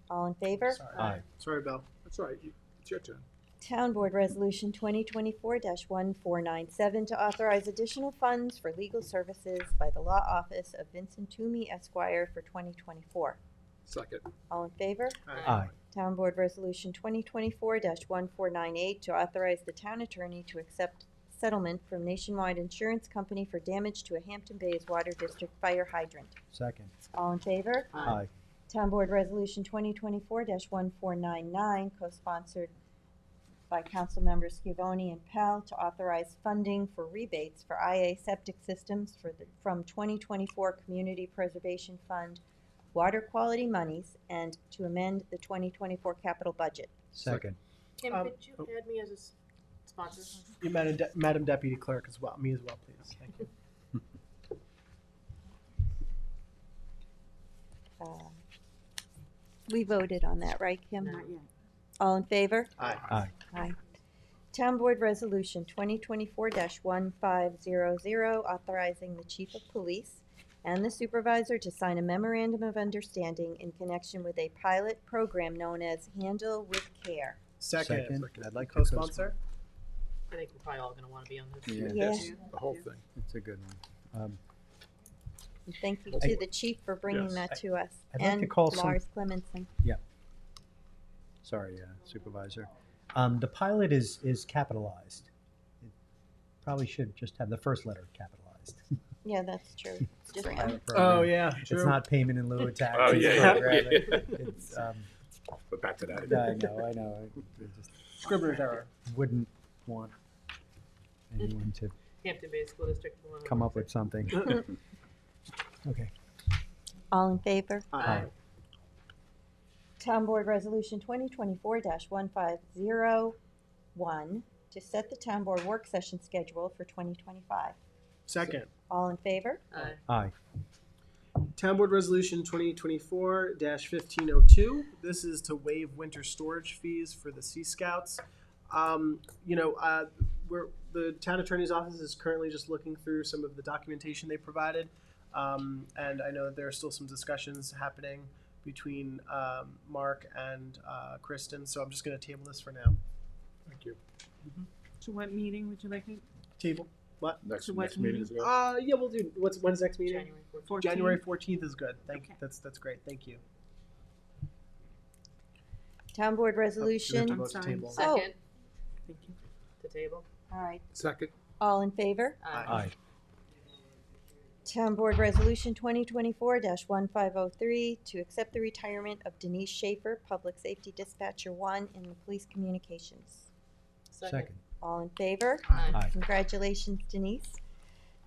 All in favor? Sorry. Aye. Sorry, Bill. That's all right. It's your turn. Town Board Resolution 2024-1497 to authorize additional funds for legal services by the Law Office of Vincent Toomey Esquire for 2024. Second. All in favor? Aye. Town Board Resolution 2024-1498 to authorize the town attorney to accept settlement from Nationwide Insurance Company for damage to a Hampton Bays Water District fire hydrant. Second. All in favor? Aye. Town Board Resolution 2024-1499, co-sponsored by Council Members Scavone and Pell, to authorize funding for rebates for IA septic systems from 2024 Community Preservation Fund water quality monies, and to amend the 2024 capital budget. Second. Kim, could you add me as a sponsor? You, Madam Deputy Clerk, as well. Me as well, please. Thank you. We voted on that, right, Kim? Not yet. All in favor? Aye. Aye. Aye. Town Board Resolution 2024-1500, authorizing the Chief of Police and the Supervisor to sign a memorandum of understanding in connection with a pilot program known as Handle with Care. Second. I'd like to Co-sponsor? I think we're probably all gonna wanna be on this. Yeah. Yes. The whole thing. It's a good one. And thank you to the Chief for bringing Yes. that to us. I'd like to And call some- Lars Clemenson. Sorry, Supervisor. The pilot is capitalized. It probably should just have the first letter capitalized. recognized. Yeah, that's true. It's just Pilot one. program. Oh, yeah, It's true. not payment in lieu of taxes. Oh, yeah. program. Yeah. It's, But back to that. I know. I just Scribbler's error. wouldn't want anyone to Hampton Bay School District. will come up with something. Okay. All in favor? Aye. Town Board Resolution 2024-1501 to set the Town Board work session schedule for 2025. Second. All in favor? Aye. Aye. Town Board Resolution 2024-1502. This is to waive winter storage fees for the Sea Scouts. The town attorney's office is currently just looking through some of the documentation they provided. And I know that there are still some discussions happening between Mark and Kristen, so I'm just going to table this for now. Thank you. To what meeting would you like it? Table. What? Next So what meeting is good. Yeah, we'll do. When's next meeting? January 14th. January 14th is good. Okay. That's great. Thank you. Town Board You have Resolution. to vote to sorry. table. Oh. Second, Thank you. to table. All right. Second. All in favor? Aye. Town Board Resolution 2024-1503 to accept the retirement of Denise Schaefer, Public Safety Dispatcher 1 in the Police Communications. Second. All in favor? Aye. Congratulations, Denise.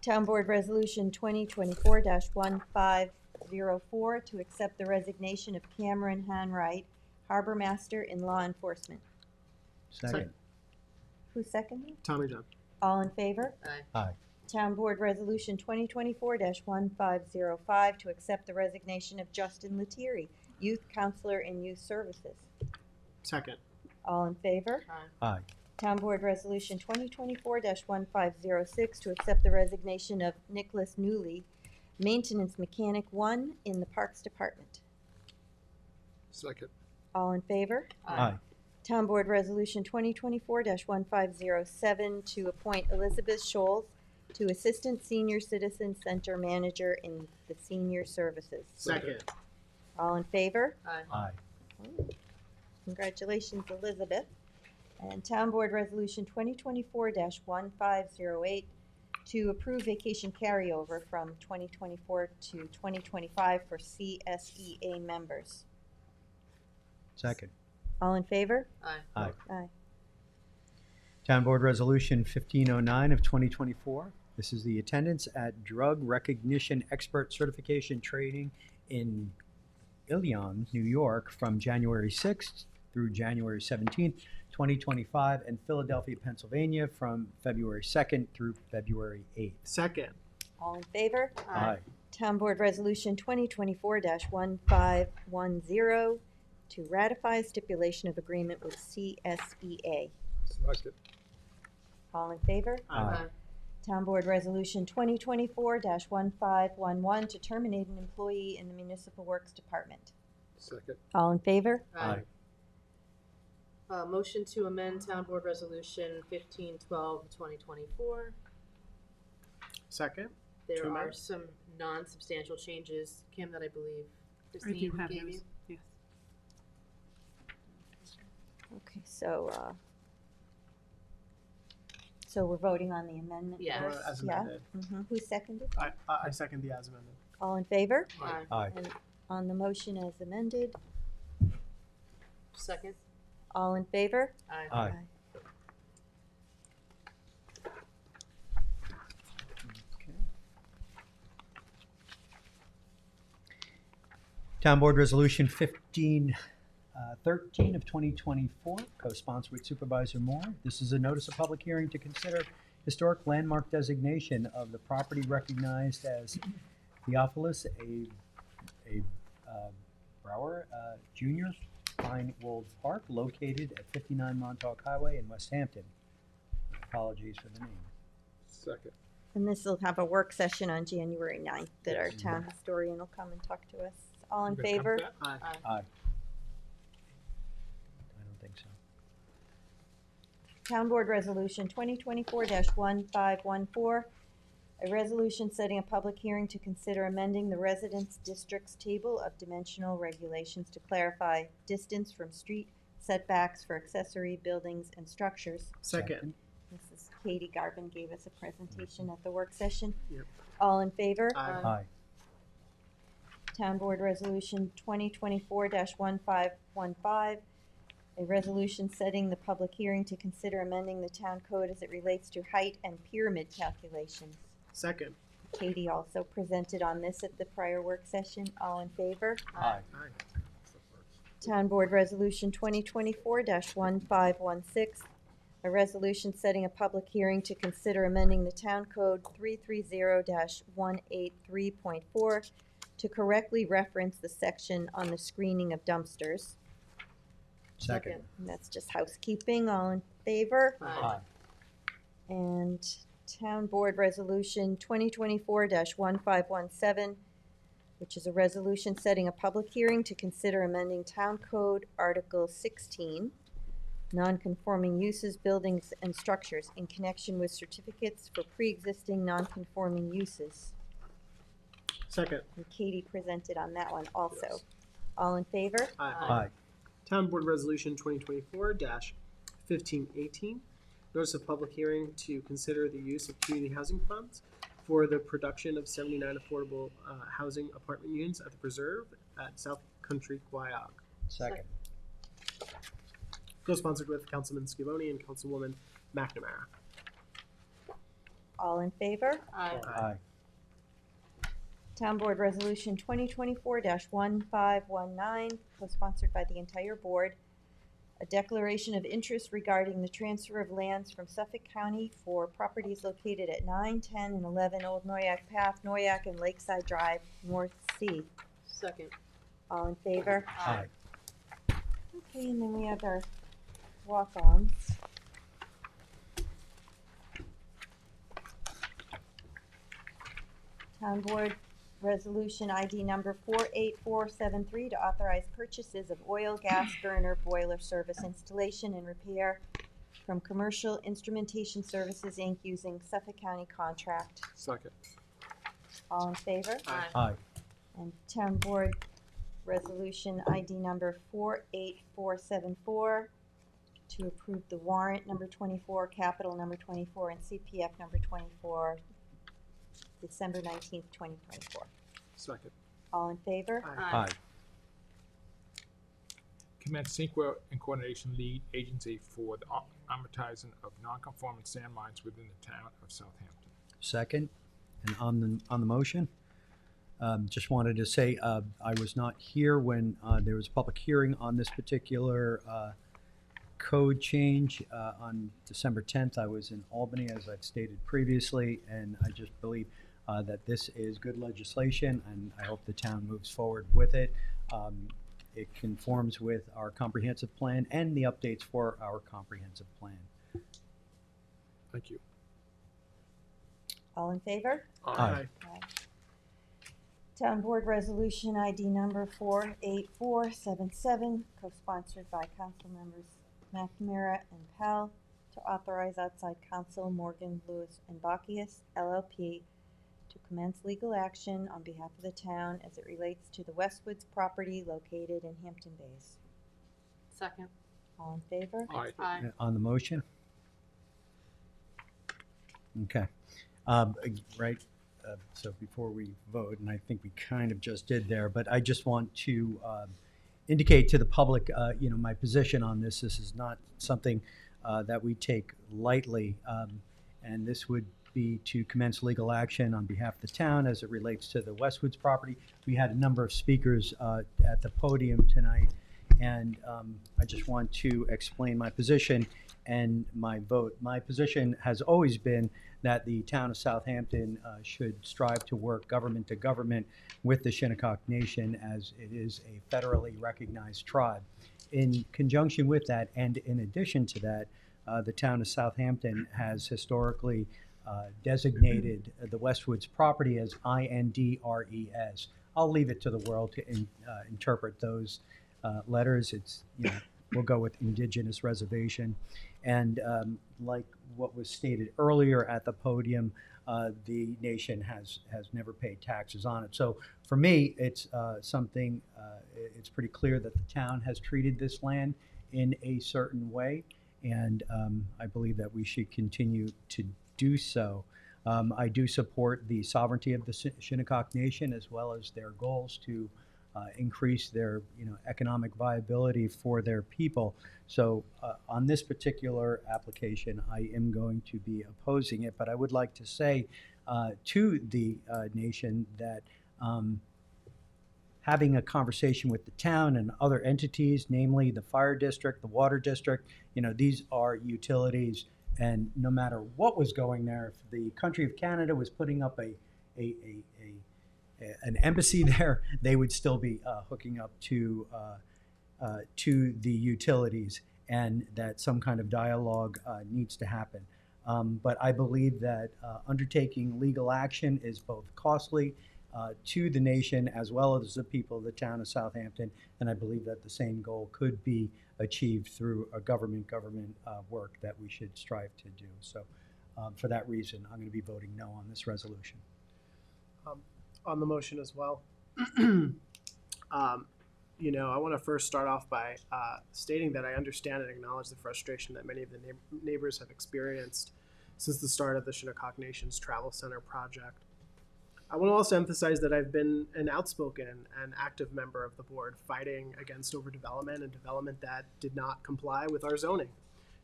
Town Board Resolution 2024-1504 to accept the resignation of Cameron Hanwright, Harbor Master in Law Enforcement. Second. Who seconded? Tommy John. All in favor? Aye. Aye. Town Board Resolution 2024-1505 to accept the resignation of Justin Lettieri, Youth Counselor in Youth Services. Second. All in favor? Aye. Town Board Resolution 2024-1506 to accept the resignation of Nicholas Newley, Maintenance Mechanic 1 in the Parks Department. Second. All in favor? Aye. Town Board Resolution 2024-1507 to appoint Elizabeth Scholes to Assistant Senior Citizen Center Manager in the Senior Services. Second. All in favor? Aye. Aye. Congratulations, Elizabeth. And Town Board Resolution 2024-1508 to approve vacation carryover from 2024 to 2025 for CSEA members. Second. All in favor? Aye. Aye. Aye. Town Board Resolution 1509 of 2024. This is the attendance at Drug Recognition Expert Certification Training in Ilion, New York, from January 6th through January 17th, 2025, and Philadelphia, Pennsylvania, from February 2nd through February 8th. Second. All in favor? Aye. Town Board Resolution 2024-1510 to ratify stipulation of agreement with CSEA. Second. All in favor? Aye. Town Board Resolution 2024-1511 to terminate an employee in the Municipal Works Department. Second. All in favor? Aye. Motion to amend Town Board Resolution 1512 of 2024. Second. There To are amend? some non-substantial changes, Kim, that I believe I do Christine have gave those. you. Yes. Okay, so we're voting on the amendment Yeah. first? As Yeah? amended. Who seconded? I second the as amended. All in favor? Aye. Aye. And on the motion as amended, Second. all in favor? Aye. Aye. Town Board Resolution 1513 of 2024, co-sponsored with Supervisor Moore. This is a notice of public hearing to consider historic landmark designation of the property recognized as Theophilus A. Brower Jr. Pine Wold Park, located at 59 Montauk Highway in West Hampton. Apologies for the name. Second. And this will have a work session on January 9th that our town historian will come and talk to us. All in You gonna come favor? to that? Aye. Aye. I don't think so. Town Board Resolution 2024-1514, a resolution setting a public hearing to consider amending the Residence District's table of dimensional regulations to clarify distance from street setbacks for accessory buildings and structures. Second. This is Katie Garvin gave us a presentation at the work session. Yep. All in favor? Aye. Town Board Resolution 2024-1515, a resolution setting the public hearing to consider amending the town code as it relates to height and pyramid calculations. Second. Katie also presented on this at the prior work session. All in favor? Aye. Town Board Resolution 2024-1516, a resolution setting a public hearing to consider amending the town code 330-183.4 to correctly reference the section on the screening of dumpsters. Second. And that's just housekeeping. All in favor? Aye. And Town Board Resolution 2024-1517, which is a resolution setting a public hearing to consider amending Town Code Article 16, non-conforming uses, buildings, and structures in connection with certificates for pre-existing non-conforming uses. Second. And Katie presented on that one also. All in favor? Aye. Town Board Resolution 2024-1518, notice of public hearing to consider the use of community housing funds for the production of 79 affordable housing apartment units at the Preserve at South Country, Guayag. Second. Co-sponsored with Councilman Scavone and Councilwoman McNamara. All in favor? Aye. Town Board Resolution 2024-1519, co-sponsored by the entire board. A declaration of interest regarding the transfer of lands from Suffolk County for properties located at 9, 10, and 11 Old Noyak Path, Noyak and Lakeside Drive, North Sea. Second. All in favor? Aye. Okay, and then we have our walk-ons. Town Board Resolution ID number 48473 to authorize purchases of oil, gas, burner, boiler service installation and repair from Commercial Instrumentation Services, Inc. using Suffolk County contract. Second. All in favor? Aye. And Town Board Resolution ID number 48474 to approve the warrant number 24, capital number 24, and CPF number 24, December 19th, 2024. Second. All in favor? Aye. Commence CEQA and Coordination Lead Agency for the amortizing of non-conforming sand mines within the town of Southampton. Second. And on the motion, just wanted to say I was not here when there was a public hearing on this particular code change on December 10th. I was in Albany, as I've stated previously, and I just believe that this is good legislation, and I hope the town moves forward with it. It conforms with our comprehensive plan and the updates for our comprehensive plan. Thank you. All in favor? Aye. Aye. Town Board Resolution ID number 48477, co-sponsored by council members McNamara and Powell, to authorize outside counsel Morgan, Lewis, and Bacchius, LLP, to commence legal action on behalf of the town as it relates to the Westwoods property located in Hampton Bays. Second. All in favor? Aye. On the motion? Okay. Right. So before we vote, and I think we kind of just did there, but I just want to indicate to the public, my position on this. This is not something that we take lightly, and this would be to commence legal action on behalf of the town as it relates to the Westwoods property. We had a number of speakers at the podium tonight, and I just want to explain my position and my vote. My position has always been that the town of Southampton should strive to work government to government with the Shinnecock Nation, as it is a federally recognized tribe. In conjunction with that, and in addition to that, the town of Southampton has historically designated the Westwoods property as INDRES. I'll leave it to the world to interpret those letters. It's, we'll go with Indigenous Reservation. And like what was stated earlier at the podium, the nation has never paid taxes on it. So for me, it's it's pretty clear that the town has treated this land in a certain way. and I believe that we should continue to do so. I do support the sovereignty of the Shinnecock Nation as well as their goals to increase their economic viability for their people. So on this particular application, I am going to be opposing it, but I would like to say to the nation that having a conversation with the town and other entities, namely the fire district, the water district, these are utilities, and no matter what was going there, if the country of Canada was putting up an embassy there, they would still be hooking up to the utilities, and that some kind of dialogue needs to happen. But I believe that undertaking legal action is both costly to the nation as well as the people of the town of Southampton, and I believe that the same goal could be achieved through a government work that we should strive to do. So for that reason, I'm going to be voting no on this resolution. On the motion as well. I want to first start off by stating that I understand and acknowledge the frustration that many of the neighbors have experienced since the start of the Shinnecock Nation's Travel Center project. I want to also emphasize that I've been an outspoken and active member of the board fighting against overdevelopment and development that did not comply with our zoning.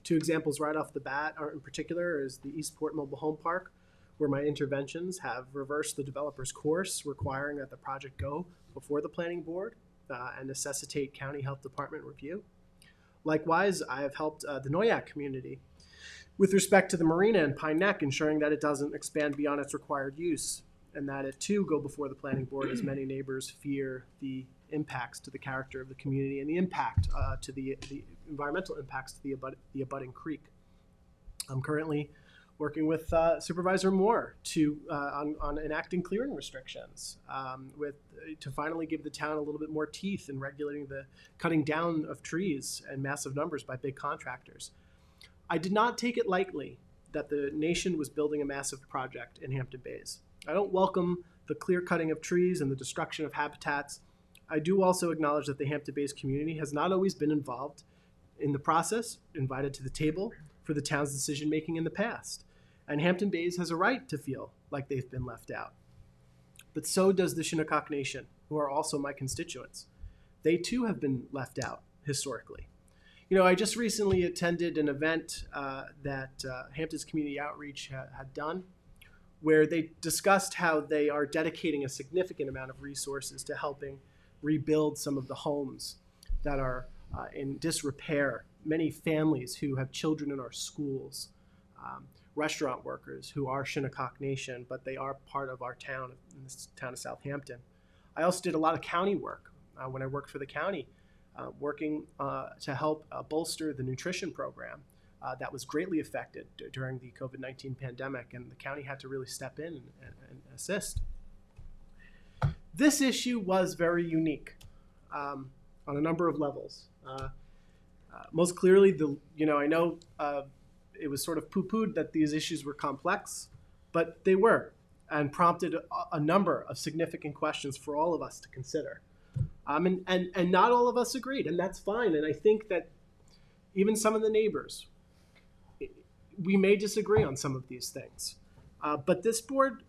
Two examples right off the bat in particular is the Eastport Mobile Home Park, where my interventions have reversed the developer's course, requiring that the project go before the planning board and necessitate county health department review. Likewise, I have helped the Noyak community with respect to the marina in Pine Neck, ensuring that it doesn't expand beyond its required use, and that it too go before the planning board, as many neighbors fear the impacts to the character of the community and the impact to the environmental impacts to the abutting creek. I'm currently working with Supervisor Moore on enacting clearing restrictions to finally give the town a little bit more teeth in regulating the cutting down of trees in massive numbers by big contractors. I did not take it lightly that the nation was building a massive project in Hampton Bays. I don't welcome the clear cutting of trees and the destruction of habitats. I do also acknowledge that the Hampton Bays community has not always been involved in the process, invited to the table for the town's decision making in the past. And Hampton Bays has a right to feel like they've been left out. But so does the Shinnecock Nation, who are also my constituents. They too have been left out historically. I just recently attended an event that Hampton's Community Outreach had done, where they discussed how they are dedicating a significant amount of resources to helping rebuild some of the homes that are in disrepair, many families who have children in our schools, restaurant workers who are Shinnecock Nation, but they are part of our town, in this town of Southampton. I also did a lot of county work when I worked for the county, working to help bolster the nutrition program that was greatly affected during the COVID-19 pandemic, and the county had to really step in and assist. This issue was very unique on a number of levels. Most clearly, I know it was sort of poo-pooed that these issues were complex, but they were, and prompted a number of significant questions for all of us to consider. And not all of us agreed, and that's fine. And I think that even some of the neighbors, we may disagree on some of these things. But this board,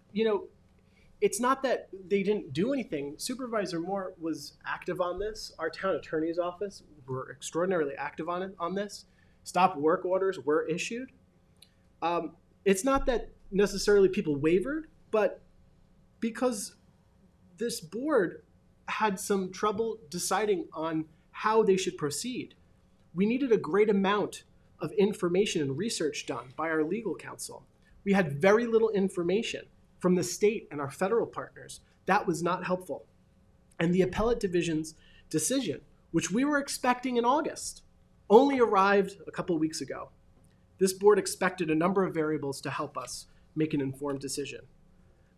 it's not that they didn't do anything. Supervisor Moore was active on this. Our town attorney's office were extraordinarily active on this. Stop work orders were issued. It's not that necessarily people wavered, but because this board had some trouble deciding on how they should proceed. We needed a great amount of information and research done by our legal counsel. We had very little information from the state and our federal partners. That was not helpful. And the appellate division's decision, which we were expecting in August, only arrived a couple weeks ago. This board expected a number of variables to help us make an informed decision.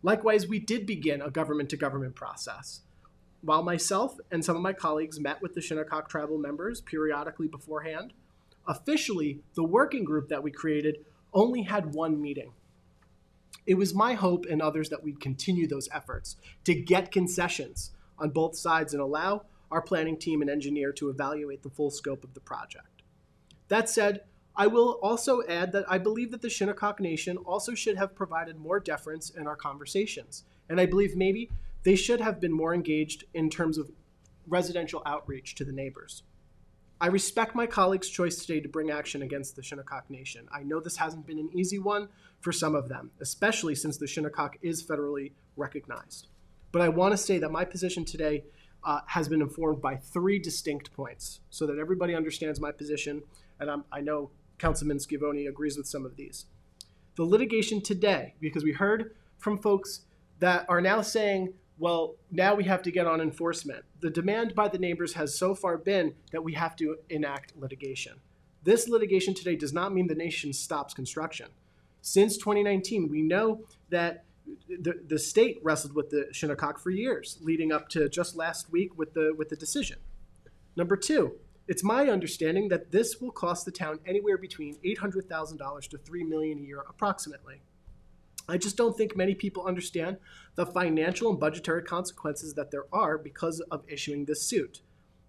Likewise, we did begin a government-to-government process. While myself and some of my colleagues met with the Shinnecock tribal members periodically beforehand, officially, the working group that we created only had one meeting. It was my hope and others that we'd continue those efforts to get concessions on both sides and allow our planning team and engineer to evaluate the full scope of the project. That said, I will also add that I believe that the Shinnecock Nation also should have provided more deference in our conversations. And I believe maybe they should have been more engaged in terms of residential outreach to the neighbors. I respect my colleagues' choice today to bring action against the Shinnecock Nation. I know this hasn't been an easy one for some of them, especially since the Shinnecock is federally recognized. But I want to say that my position today has been informed by 3 distinct points so that everybody understands my position, and I know Councilman Scavone agrees with some of these. The litigation today, because we heard from folks that are now saying, well, now we have to get on enforcement. The demand by the neighbors has so far been that we have to enact litigation. This litigation today does not mean the nation stops construction. Since 2019, we know that the state wrestled with the Shinnecock for years, leading up to just last week with the decision. Number 2, it's my understanding that this will cost the town anywhere between $800,000 to $3 million a year approximately. I just don't think many people understand the financial and budgetary consequences that there are because of issuing this suit.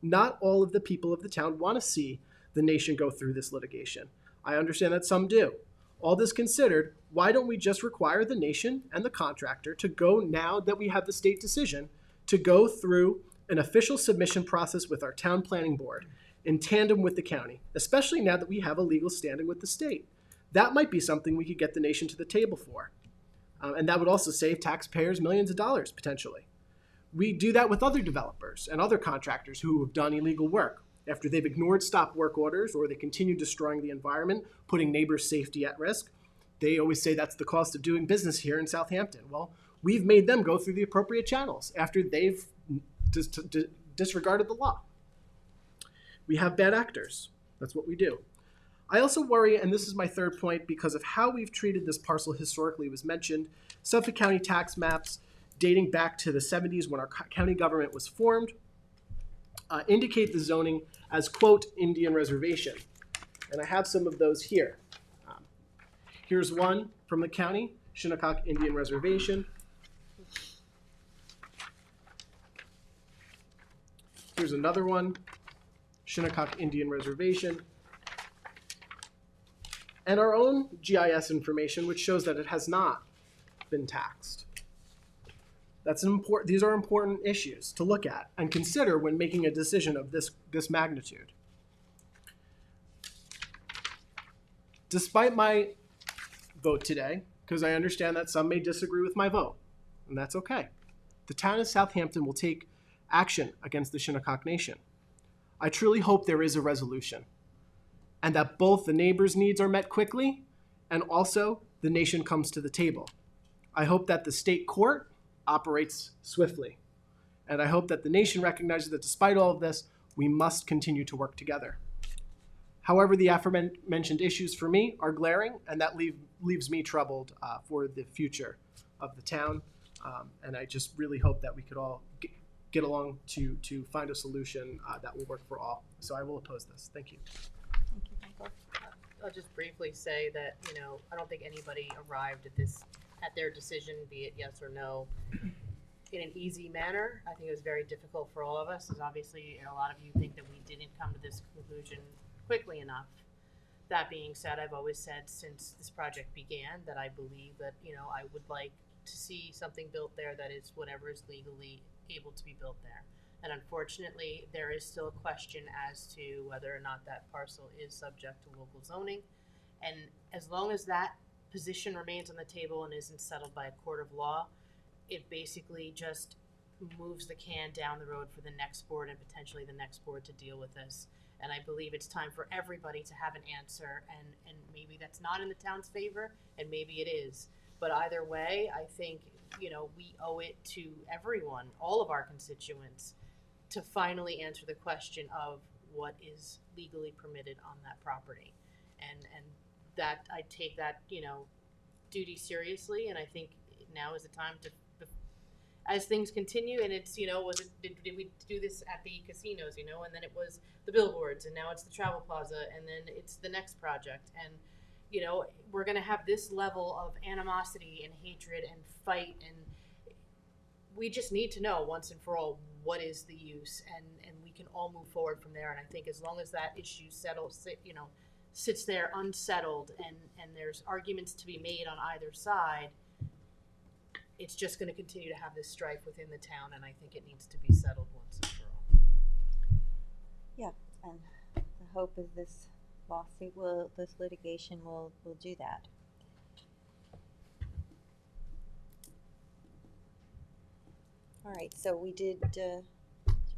Not all of the people of the town want to see the nation go through this litigation. I understand that some do. All this considered, why don't we just require the nation and the contractor to go, now that we have the state decision, to go through an official submission process with our town planning board in tandem with the county, especially now that we have a legal standing with the state. That might be something we could get the nation to the table for. And that would also save taxpayers millions of dollars, potentially. We do that with other developers and other contractors who have done illegal work. After they've ignored stop work orders or they continue destroying the environment, putting neighbors' safety at risk, they always say that's the cost of doing business here in Southampton. Well, we've made them go through the appropriate channels after they've disregarded the law. We have bad actors. That's what we do. I also worry, and this is my 3rd point, because of how we've treated this parcel historically. It was mentioned, Suffolk County tax maps dating back to the 70s when our county government was formed indicate the zoning as, quote, Indian reservation. And I have some of those here. Here's one from the county, Shinnecock Indian Reservation. Here's another one, Shinnecock Indian Reservation. And our own GIS information, which shows that it has not been taxed. These are important issues to look at and consider when making a decision of this magnitude. Despite my vote today, because I understand that some may disagree with my vote, and that's okay, the town of Southampton will take action against the Shinnecock Nation. I truly hope there is a resolution, and that both the neighbors' needs are met quickly, and also the nation comes to the table. I hope that the state court operates swiftly, and I hope that the nation recognizes that despite all of this, we must continue to work together. However, the aforementioned issues for me are glaring, and that leaves me troubled for the future of the town, and I just really hope that we could all get along to find a solution that will work for all. So I will oppose this. Thank you. I'll just briefly say that, I don't think anybody arrived at their decision, be it yes or no, in an easy manner. I think it was very difficult for all of us, as obviously a lot of you think that we didn't come to this conclusion quickly enough. That being said, I've always said since this project began that I believe that, I would like to see something built there that is whatever is legally able to be built there. And unfortunately, there is still a question as to whether or not that parcel is subject to local zoning. And as long as that position remains on the table and isn't settled by a court of law, it basically just moves the can down the road for the next board and potentially the next board to deal with this. And I believe it's time for everybody to have an answer, and maybe that's not in the town's favor, and maybe it is. But either way, I think, we owe it to everyone, all of our constituents, to finally answer the question of what is legally permitted on that property. And that I take that, duty seriously, and I think now is the time to, as things continue, and it's, did we do this at the casinos, and then it was the billboards, and now it's the travel plaza, and then it's the next project, and, we're gonna have this level of animosity and hatred and fight, and we just need to know once and for all what is the use, and we can all move forward from there. And I think as long as that issue settles, sits there unsettled and there's arguments to be made on either side, it's just gonna continue to have this strife within the town, and I think it needs to be settled once and for all. Yeah, and the hope is this litigation will do that. All right, so we did,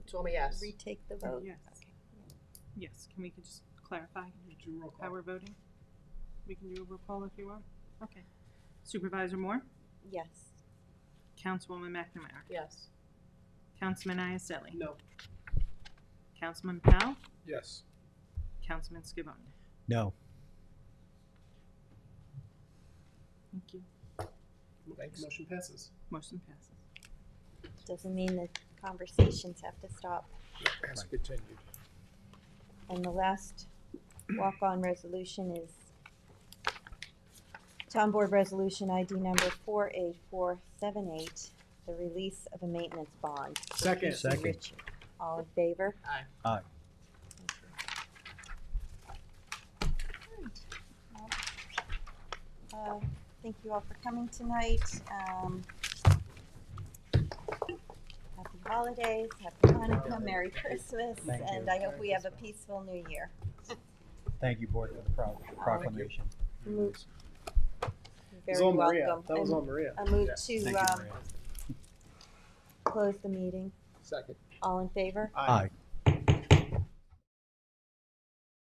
Told me yes. retake the vote? Yes. Okay. Yes, can we just clarify how we're voting? We can do a roll call if you want. Okay. Supervisor Moore? Yes. Councilwoman McNamara? Yes. Councilman Iaselli? No. Councilman Powell? Yes. Councilman Scavone? No. Thank you. Thanks. Motion passes. Motion passes. Doesn't mean that conversations have to stop. As continued. And the last walk-on resolution is Town Board Resolution ID number 48478, the release of a maintenance bond. Second. Second. Richard. All in favor? Aye. Aye. Thank you all for coming tonight. Happy holidays, happy Hanukkah, Merry Christmas, Thank you. and I hope we have a peaceful new year. Thank you, Board, for the proclamation. You're was very all Maria. welcome. That was And all Maria. I move Yeah. to Thank you, Maria. close the meeting. Second. All in favor? Aye.